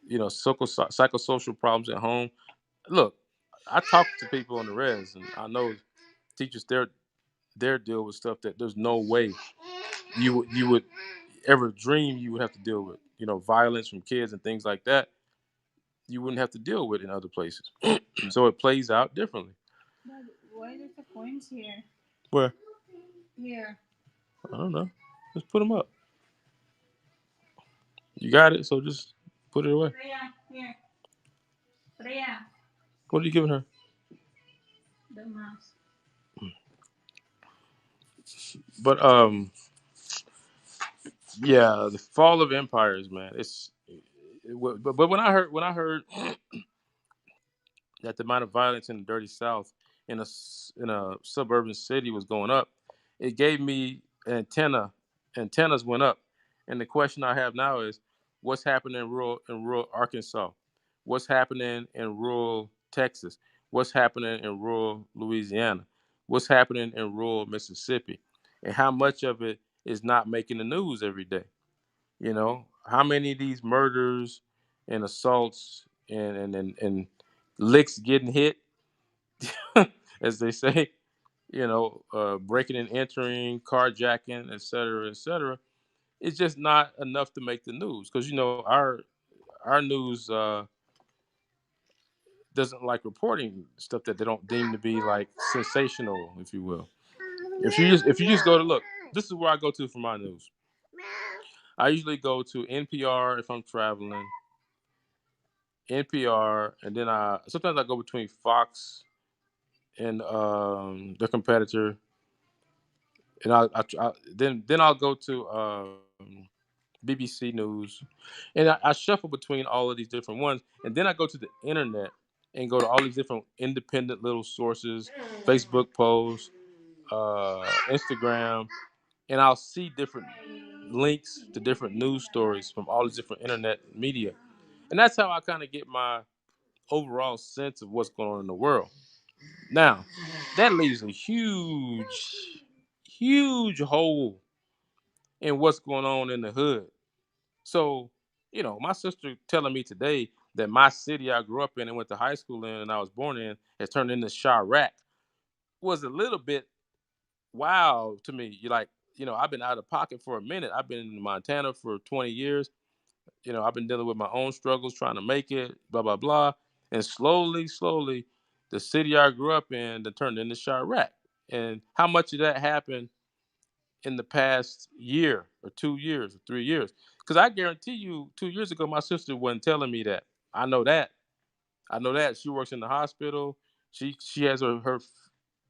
psychosocial problems at home. Look, I talk to people on the res, and I know teachers their deal with stuff that there's no way you would ever dream you would have to deal with. Violence from kids and things like that. You wouldn't have to deal with in other places. So it plays out differently. But why there's the coins here? Where? Here. I don't know. Just put them up. You got it, so just put it away. Freya, here. Freya. What are you giving her? The mouse. But yeah, the fall of empires, man. But when I heard that the amount of violence in the dirty South in a suburban city was going up, it gave me an antenna. Antennas went up, and the question I have now is, what's happening in rural Arkansas? What's happening in rural Texas? What's happening in rural Louisiana? What's happening in rural Mississippi? And how much of it is not making the news every day? How many of these murders and assaults and licks getting hit, as they say, breaking and entering, carjacking, et cetera, et cetera. It's just not enough to make the news because our news doesn't like reporting stuff that they don't deem to be like sensational, if you will. If you just go to look, this is where I go to for my news. I usually go to NPR if I'm traveling, NPR, and then I sometimes I go between Fox and the competitor, and then I'll go to BBC News, and I shuffle between all of these different ones, and then I go to the internet and go to all these different independent little sources, Facebook posts, Instagram, and I'll see different links to different news stories from all these different internet media, and that's how I kind of get my overall sense of what's going on in the world. Now, that leaves a huge hole in what's going on in the hood. So, my sister telling me today that my city I grew up in and went to high school in and I was born in has turned into Chirac was a little bit wow to me. You like, I've been out of pocket for a minute. I've been in Montana for 20 years. I've been dealing with my own struggles, trying to make it, blah, blah, blah. And slowly, the city I grew up in that turned into Chirac. And how much of that happened in the past year or 2 years or 3 years? Because I guarantee you, 2 years ago, my sister wasn't telling me that. I know that. I know that she works in the hospital. She has her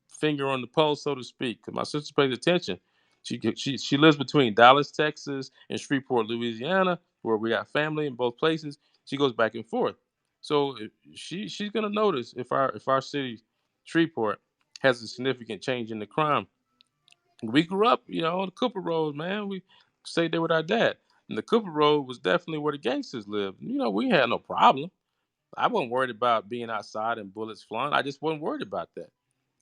finger on the pulse, so to speak. Because my sister pays attention. She lives between Dallas, Texas, and Shreveport, Louisiana, where we got family in both places. She goes back and forth, so she's gonna notice if our city, Shreveport, has a significant change in the crime. We grew up, on the Cooper Road, man. We stayed there with our dad. And the Cooper Road was definitely where the gangsters lived. We had no problem. I wasn't worried about being outside and bullets flying. I just wasn't worried about that.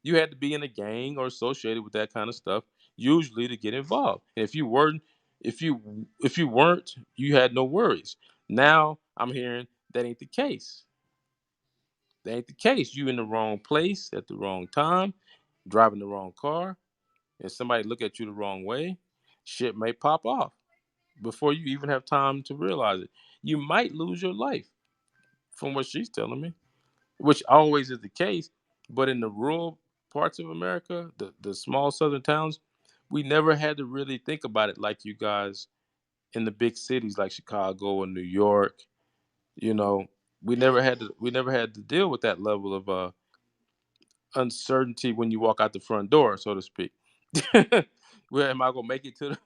You had to be in a gang or associated with that kind of stuff, usually to get involved. And if you weren't, you had no worries. Now I'm hearing that ain't the case. That ain't the case. You in the wrong place at the wrong time, driving the wrong car, and somebody look at you the wrong way, shit may pop off before you even have time to realize it. You might lose your life, from what she's telling me, which always is the case. But in the rural parts of America, the small southern towns, we never had to really think about it like you guys in the big cities like Chicago and New York. You know, we never had to deal with that level of uncertainty when you walk out the front door, so to speak. Where am I gonna make it to the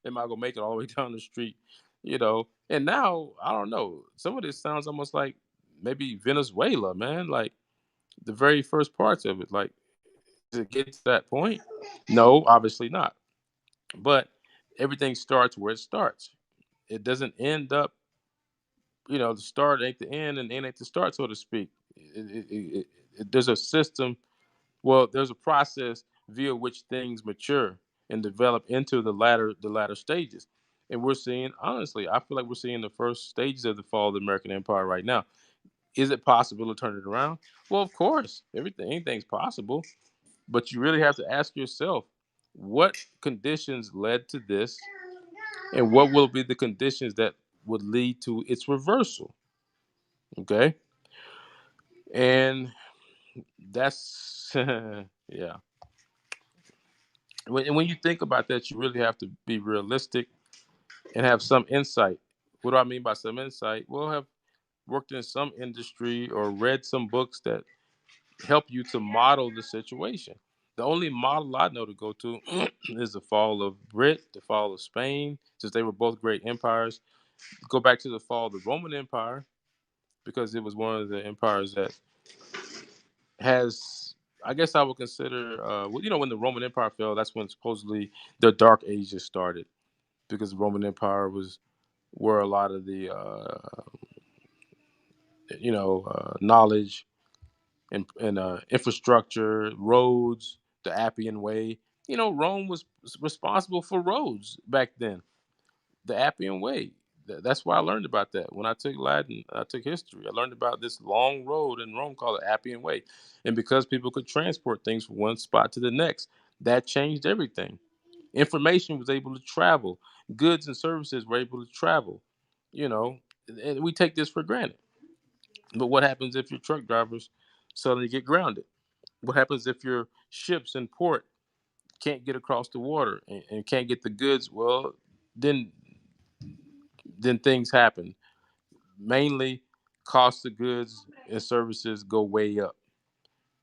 am I gonna make it all the way down the street? And now I don't know. Some of this sounds almost like maybe Venezuela, man. Like the very first parts of it. Like, is it getting to that point? No, obviously not. But everything starts where it starts. It doesn't end up, the start ain't the end and the end ain't the start, so to speak. There's a system. Well, there's a process via which things mature and develop into the latter stages. And we're seeing, honestly, I feel like we're seeing the first stages of the fall of the American Empire right now. Is it possible to turn it around? Well, of course, anything's possible. But you really have to ask yourself, what conditions led to this, and what will be the conditions that would lead to its reversal? Okay, and that's yeah. And when you think about that, you really have to be realistic and have some insight. What do I mean by some insight? Well, have worked in some industry or read some books that help you to model the situation. The only model I know to go to is the fall of Brit, the fall of Spain, since they were both great empires. Go back to the fall of the Roman Empire because it was one of the empires that has, I guess I would consider, when the Roman Empire fell, that's when supposedly the Dark Ages started because the Roman Empire was where a lot of the, knowledge and infrastructure, roads, the Appian Way. Rome was responsible for roads back then. The Appian Way. That's why I learned about that. When I took Latin, I took history. I learned about this long road in Rome called the Appian Way. And because people could transport things from one spot to the next, that changed everything. Information was able to travel, goods and services were able to travel, you know, and we take this for granted. But what happens if your truck drivers suddenly get grounded? What happens if your ships in port can't get across the water and can't get the goods? Well, then then things happen. Mainly, cost of goods and services go way up.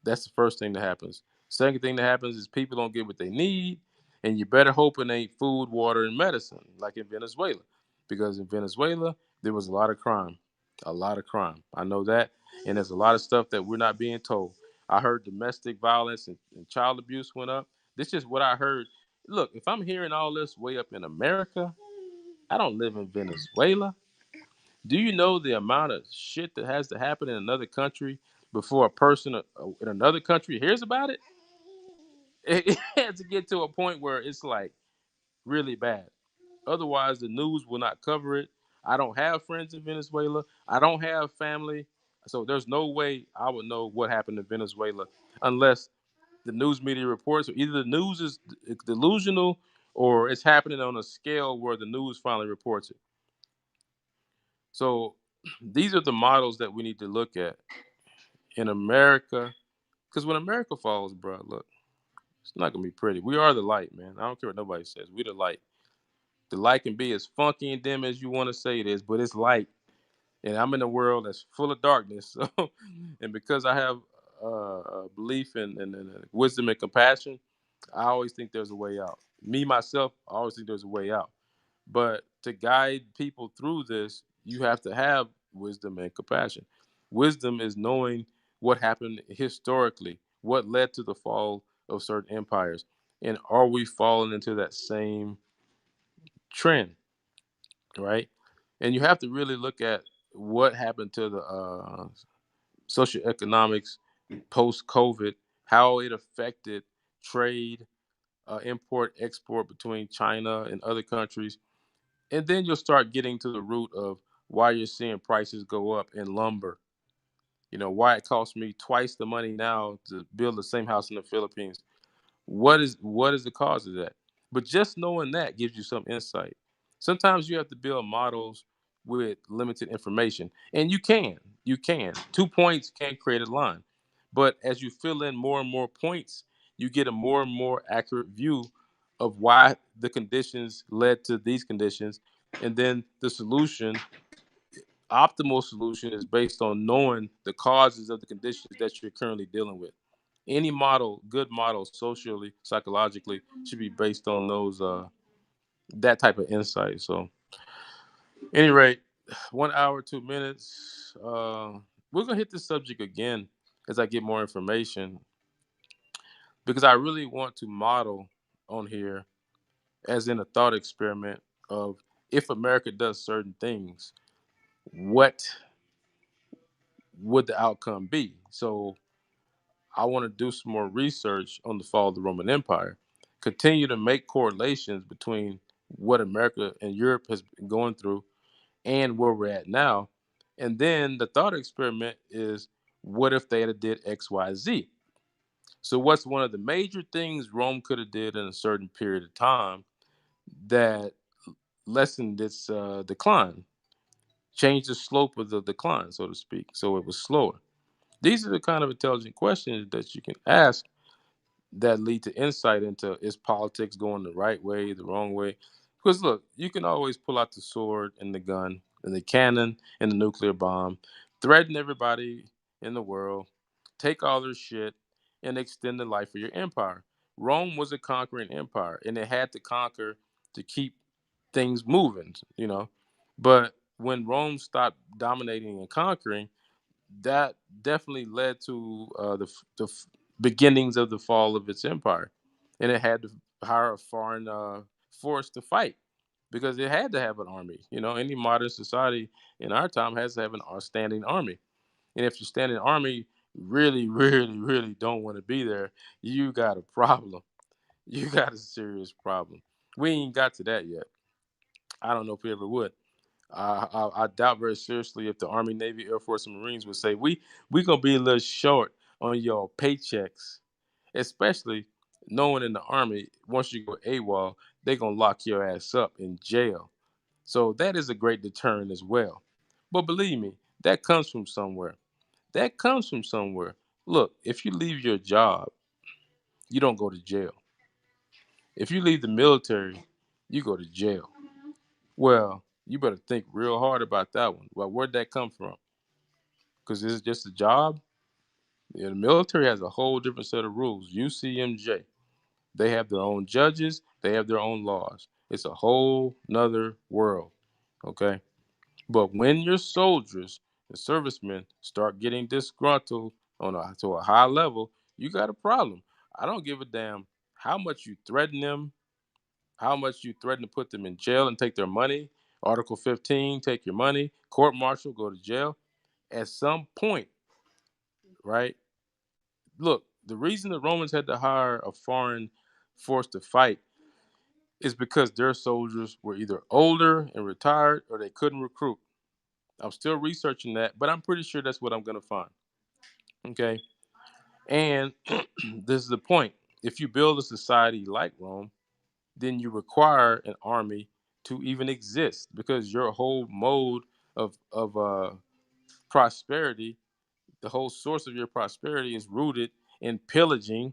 That's the first thing that happens. Second thing that happens is people don't get what they need, and you better hope it ain't food, water, and medicine, like in Venezuela. because in Venezuela there was a lot of crime, a lot of crime. I know that, and there's a lot of stuff that we're not being told. I heard domestic violence and child abuse went up. This is what I heard. Look, if I'm hearing all this way up in America, I don't live in Venezuela. Do you know the amount of shit that has to happen in another country before a person in another country hears about it? It has to get to a point where it's like really bad. Otherwise, the news will not cover it. I don't have friends in Venezuela. I don't have family. So there's no way I would know what happened in Venezuela unless the news media reports, or either the news is delusional or it's happening on a scale where the news finally reports it. So these are the models that we need to look at in America. Because when America falls, bro, look, it's not gonna be pretty. We are the light, man. I don't care what nobody says. We the light. The light can be as funky and dim as you want to say it is, but it's light. And I'm in a world that's full of darkness. So, and because I have a belief in wisdom and compassion, I always think there's a way out. Me myself, I always think there's a way out. But to guide people through this, you have to have wisdom and compassion. Wisdom is knowing what happened historically, what led to the fall of certain empires, and are we falling into that same trend, right? And you have to really look at what happened to the socioeconomics post COVID, how it affected trade, import, export between China and other countries. And then you'll start getting to the root of why you're seeing prices go up in lumber. You know, why it costs me twice the money now to build the same house in the Philippines. What is the cause of that? But just knowing that gives you some insight. Sometimes you have to build models with limited information, and you can 2 points can create a line, but as you fill in more and more points, you get a more and more accurate view of why the conditions led to these conditions, and then the solution, optimal solution, is based on knowing the causes of the conditions that you're currently dealing with. Any model, good model, socially, psychologically, should be based on those that type of insight. So, any rate, 1 hour, 2 minutes. We're gonna hit this subject again as I get more information because I really want to model on here, as in a thought experiment of if America does certain things, what would the outcome be? So I want to do some more research on the fall of the Roman Empire, continue to make correlations between what America and Europe has been going through and where we're at now. And then the thought experiment is, what if they had did X, Y, Z? So what's one of the major things Rome could have did in a certain period of time that lessened its decline, changed the slope of the decline, so to speak, so it was slower? These are the kind of intelligent questions that you can ask that lead to insight into, is politics going the right way, the wrong way? Because look, you can always pull out the sword and the gun and the cannon and the nuclear bomb, threaten everybody in the world, take all their shit, and extend the life of your empire. Rome was a conquering empire, and it had to conquer to keep things moving, you know. But when Rome stopped dominating and conquering, that definitely led to beginnings of the fall of its empire, and it had to hire a foreign force to fight because it had to have an army. You know, any modern society in our time has to have an standing army, and if your standing army really, really, really don't want to be there, you got a problem. You got a serious problem. We ain't got to that yet. I don't know if we ever would. I doubt very seriously if the Army, Navy, Air Force, and Marines would say we gonna be a little short on your paychecks, especially knowing in the Army once you go AWOL, they gonna lock your ass up in jail. So that is a great deterrent as well. But believe me, that comes from somewhere. That comes from somewhere. Look, if you leave your job, you don't go to jail. If you leave the military, you go to jail. Well, you better think real hard about that one. Well, where'd that come from? Because this is just a job. Yeah, the military has a whole different set of rules. UCMJ. They have their own judges. They have their own laws. It's a whole nother world. Okay. But when your soldiers and servicemen start getting disgruntled to a high level, you got a problem. I don't give a damn how much you threaten them, how much you threaten to put them in jail and take their money. Article 15, take your money. Court martial, go to jail. At some point, right? Look, the reason the Romans had to hire a foreign force to fight is because their soldiers were either older and retired or they couldn't recruit. I'm still researching that, but I'm pretty sure that's what I'm going to find. Okay. And this is the point. If you build a society like Rome, then you require an army to even exist because your whole mode of prosperity, the whole source of your prosperity is rooted in pillaging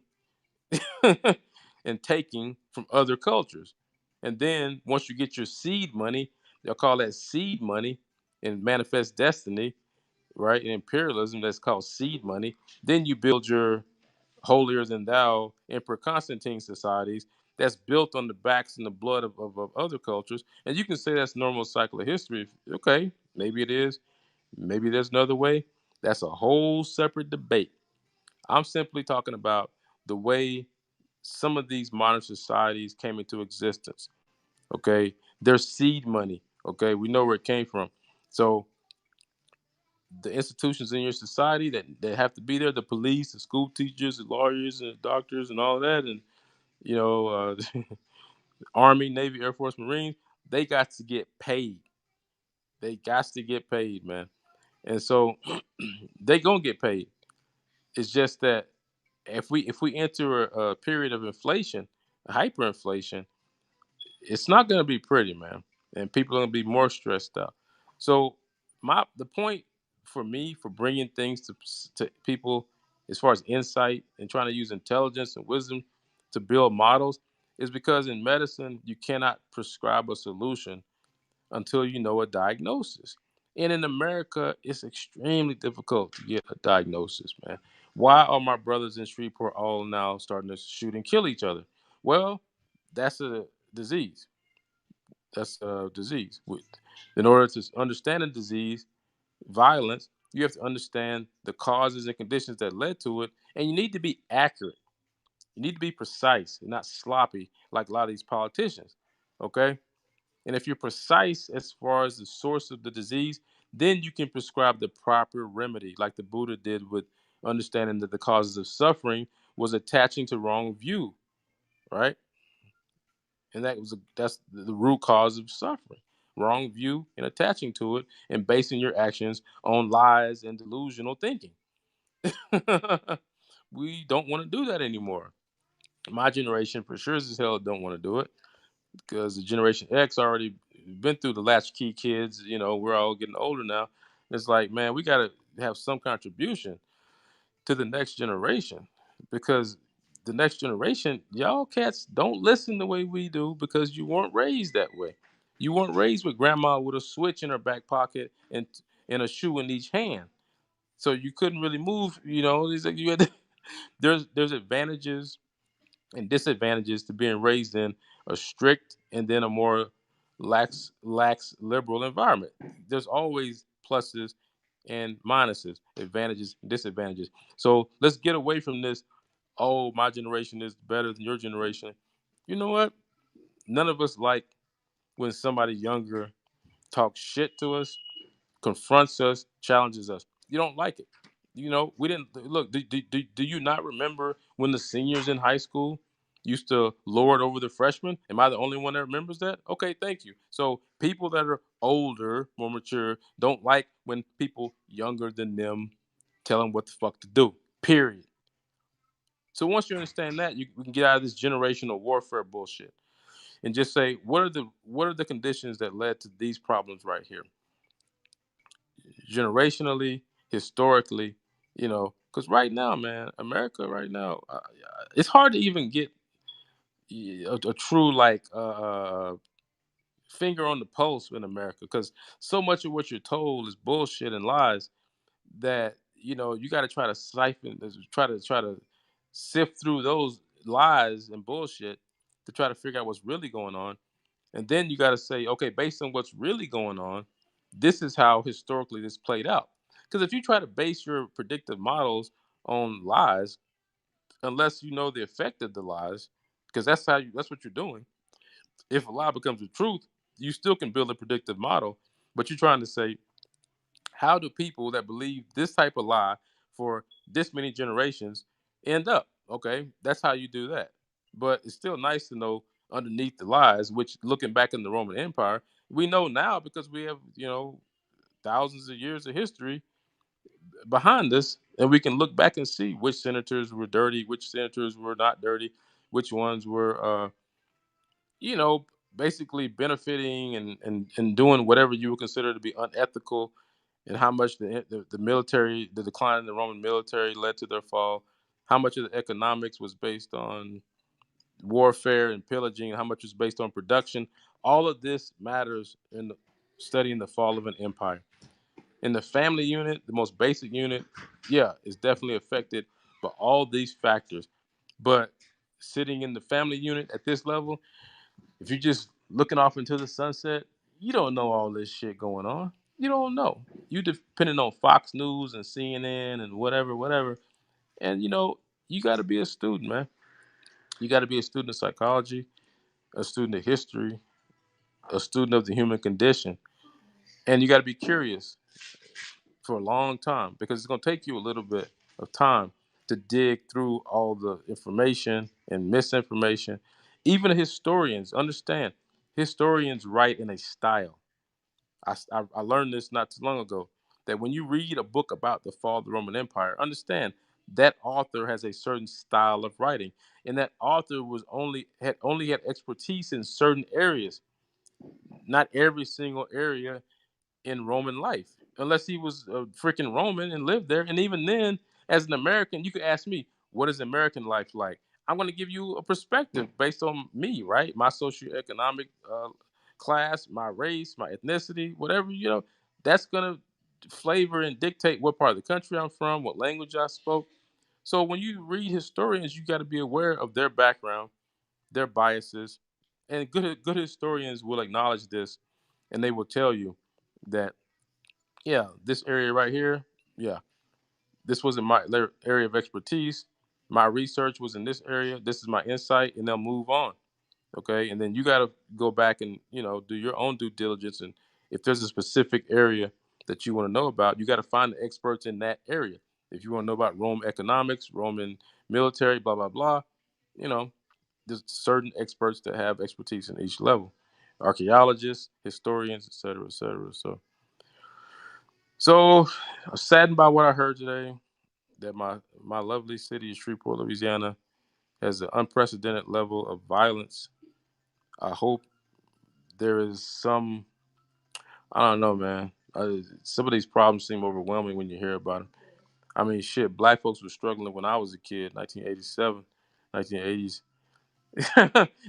and taking from other cultures. And then once you get your seed money, they'll call that seed money and manifest destiny, right? In imperialism, that's called seed money. Then you build your holier than thou Emperor Constantine societies that's built on the backs and the blood of other cultures. And you can say that's normal cycle of history. Okay, maybe it is. Maybe there's another way. That's a whole separate debate. I'm simply talking about the way some of these modern societies came into existence. Okay, there's seed money. Okay, we know where it came from. So the institutions in your society that have to be there, the police, the school teachers, the lawyers, and the doctors, and all that, and you know, Army, Navy, Air Force, Marines, they got to get paid. They got to get paid, man. And so they gonna get paid. It's just that if we enter a period of inflation, hyperinflation, it's not going to be pretty, man, and people are going to be more stressed out. So the point for me for bringing things to people as far as insight and trying to use intelligence and wisdom to build models is because in medicine you cannot prescribe a solution until you know a diagnosis. And in America, it's extremely difficult to get a diagnosis, man. Why are my brothers in Shreveport all now starting to shoot and kill each other? Well, that's a disease. That's a disease. In order to understand a disease, violence, you have to understand the causes and conditions that led to it, and you need to be accurate. You need to be precise and not sloppy like a lot of these politicians. Okay? And if you're precise as far as the source of the disease, then you can prescribe the proper remedy, like the Buddha did with understanding that the causes of suffering was attaching to wrong view, right? And that's the root cause of suffering. Wrong view and attaching to it and basing your actions on lies and delusional thinking. We don't want to do that anymore. My generation for sure as hell don't want to do it because the generation X already been through the latchkey kids. You know, we're all getting older now. It's like, man, we got to have some contribution to the next generation because the next generation, y'all cats don't listen the way we do because you weren't raised that way. You weren't raised with grandma with a switch in her back pocket and a shoe in each hand. So you couldn't really move, you know. It's like you had to, there's advantages and disadvantages to being raised in a strict and then a more lax liberal environment. There's always pluses and minuses, advantages and disadvantages. So let's get away from this. Oh, my generation is better than your generation. You know what? None of us like when somebody younger talks shit to us, confronts us, challenges us. You don't like it. You know, we didn't look. Do you not remember when the seniors in high school used to lord over the freshmen? Am I the only one that remembers that? Okay, thank you. So people that are older, more mature, don't like when people younger than them tell them what the fuck to do. Period. So once you understand that, we can get out of this generational warfare bullshit and just say what are the conditions that led to these problems right here, generationally, historically, because right now, man, America right now, it's hard to even get a true like finger on the pulse in America because so much of what you're told is bullshit and lies that you got to try to siphon, try to sift through those lies and bullshit to try to figure out what's really going on. And then you got to say, okay, based on what's really going on, this is how historically this played out. Because if you try to base your predictive models on lies, unless you know the effect of the lies, because that's what you're doing. If a lie becomes the truth, you still can build a predictive model, but you're trying to say, how do people that believe this type of lie for this many generations end up? Okay, that's how you do that. But it's still nice to know underneath the lies, which looking back in the Roman Empire, we know now because we have, thousands of years of history behind us, and we can look back and see which senators were dirty, which senators were not dirty, which ones were, you know, basically benefiting and doing whatever you would consider to be unethical, and how much the military, the decline in the Roman military led to their fall, how much of the economics was based on warfare and pillaging, how much was based on production. All of this matters in studying the fall of an empire. In the family unit, the most basic unit, yeah, is definitely affected by all these factors. But sitting in the family unit at this level, if you're just looking off into the sunset, you don't know all this shit going on. You don't know. You depending on Fox News and CNN and whatever, whatever. And you got to be a student, man. You got to be a student of psychology, a student of history, a student of the human condition, and you got to be curious for a long time, because it's going to take you a little bit of time to dig through all the information and misinformation. Even historians understand. Historians write in a style. I learned this not too long ago, that when you read a book about the fall of the Roman Empire, understand that author has a certain style of writing, and that author was only had expertise in certain areas, not every single area in Roman life, unless he was a freaking Roman and lived there. And even then, as an American, you could ask me, what is American life like? I'm going to give you a perspective based on me, right? My socioeconomic class, my race, my ethnicity, whatever, that's going to flavor and dictate what part of the country I'm from, what language I spoke. So when you read historians, you got to be aware of their background, their biases, and good historians will acknowledge this, and they will tell you that, yeah, this area right here, yeah, this wasn't my area of expertise. My research was in this area. This is my insight, and they'll move on. Okay, and then you got to go back and do your own due diligence, and if there's a specific area that you want to know about, you got to find the experts in that area. If you want to know about Roman economics, Roman military, blah blah blah, you know, there's certain experts that have expertise in each level, archaeologists, historians, etc., etc. So I'm saddened by what I heard today, that my lovely city of Shreveport, Louisiana, has an unprecedented level of violence. I hope there is some, I don't know, man. Some of these problems seem overwhelming when you hear about them. I mean, shit, black folks were struggling when I was a kid, 1987, 1980s,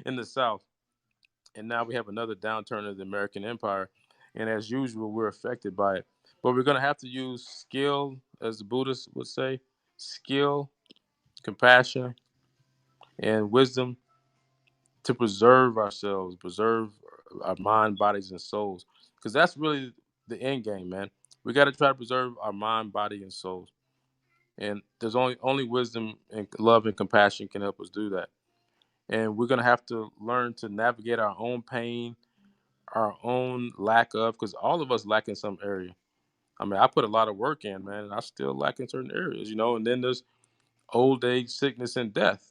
in the South. And now we have another downturn of the American empire. And as usual, we're affected by it. But we're going to have to use skill, as the Buddhists would say, skill, compassion, and wisdom to preserve ourselves, preserve our mind, bodies, and souls. Because that's really the end game, man. We got to try to preserve our mind, body, and souls. And there's only wisdom and love and compassion can help us do that. And we're gonna have to learn to navigate our own pain, our own lack of, because all of us lack in some area. I mean, I put a lot of work in, man, and I still lack in certain areas, And then there's old age, sickness, and death.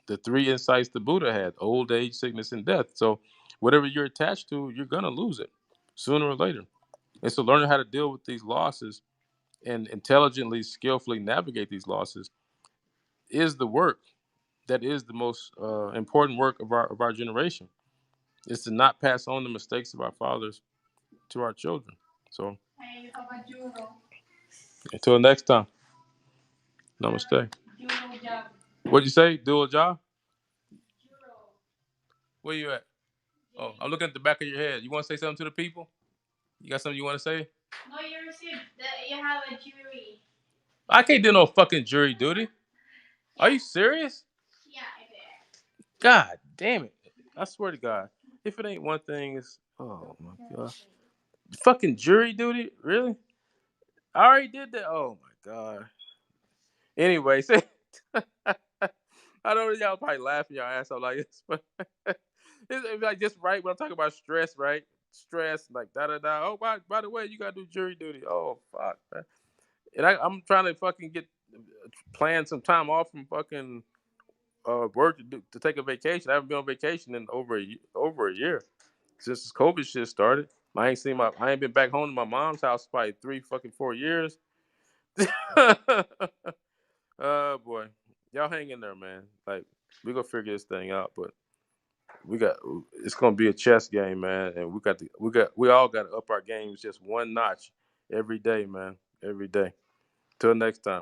The three insights the Buddha had: old age, sickness, and death. So, whatever you're attached to, you're going to lose it sooner or later. And so, learning how to deal with these losses and intelligently, skillfully navigate these losses is the work that is the most important work of our generation. Is to not pass on the mistakes of our fathers to our children. So, until next time, namaste. What'd you say? Do a job? Where you at? Oh, I'm looking at the back of your head. You want to say something to the people? You got something you want to say? No, you received that you have a jury. I can't do no fucking jury duty. Are you serious? Yeah, I did. God damn it. I swear to God. If it ain't one thing, it's oh my god. Fucking jury duty? Really? I already did that. Oh my god. Anyway, I know y'all probably laughing your ass off like this, but it's like just right when I'm talking about stress, right? Stress, like da da da. Oh, by the way, you gotta do jury duty. Oh fuck, man. And I'm trying to fucking get plan some time off from fucking work to take a vacation. I haven't been on vacation in over a year since this COVID shit started. I ain't been back home to my mom's house for probably 3 fucking 4 years. Boy, y'all hang in there, man. Like we gonna figure this thing out, but we got it's gonna be a chess game, man, and we all got to up our games just one notch every day, man. Every day. Till next time.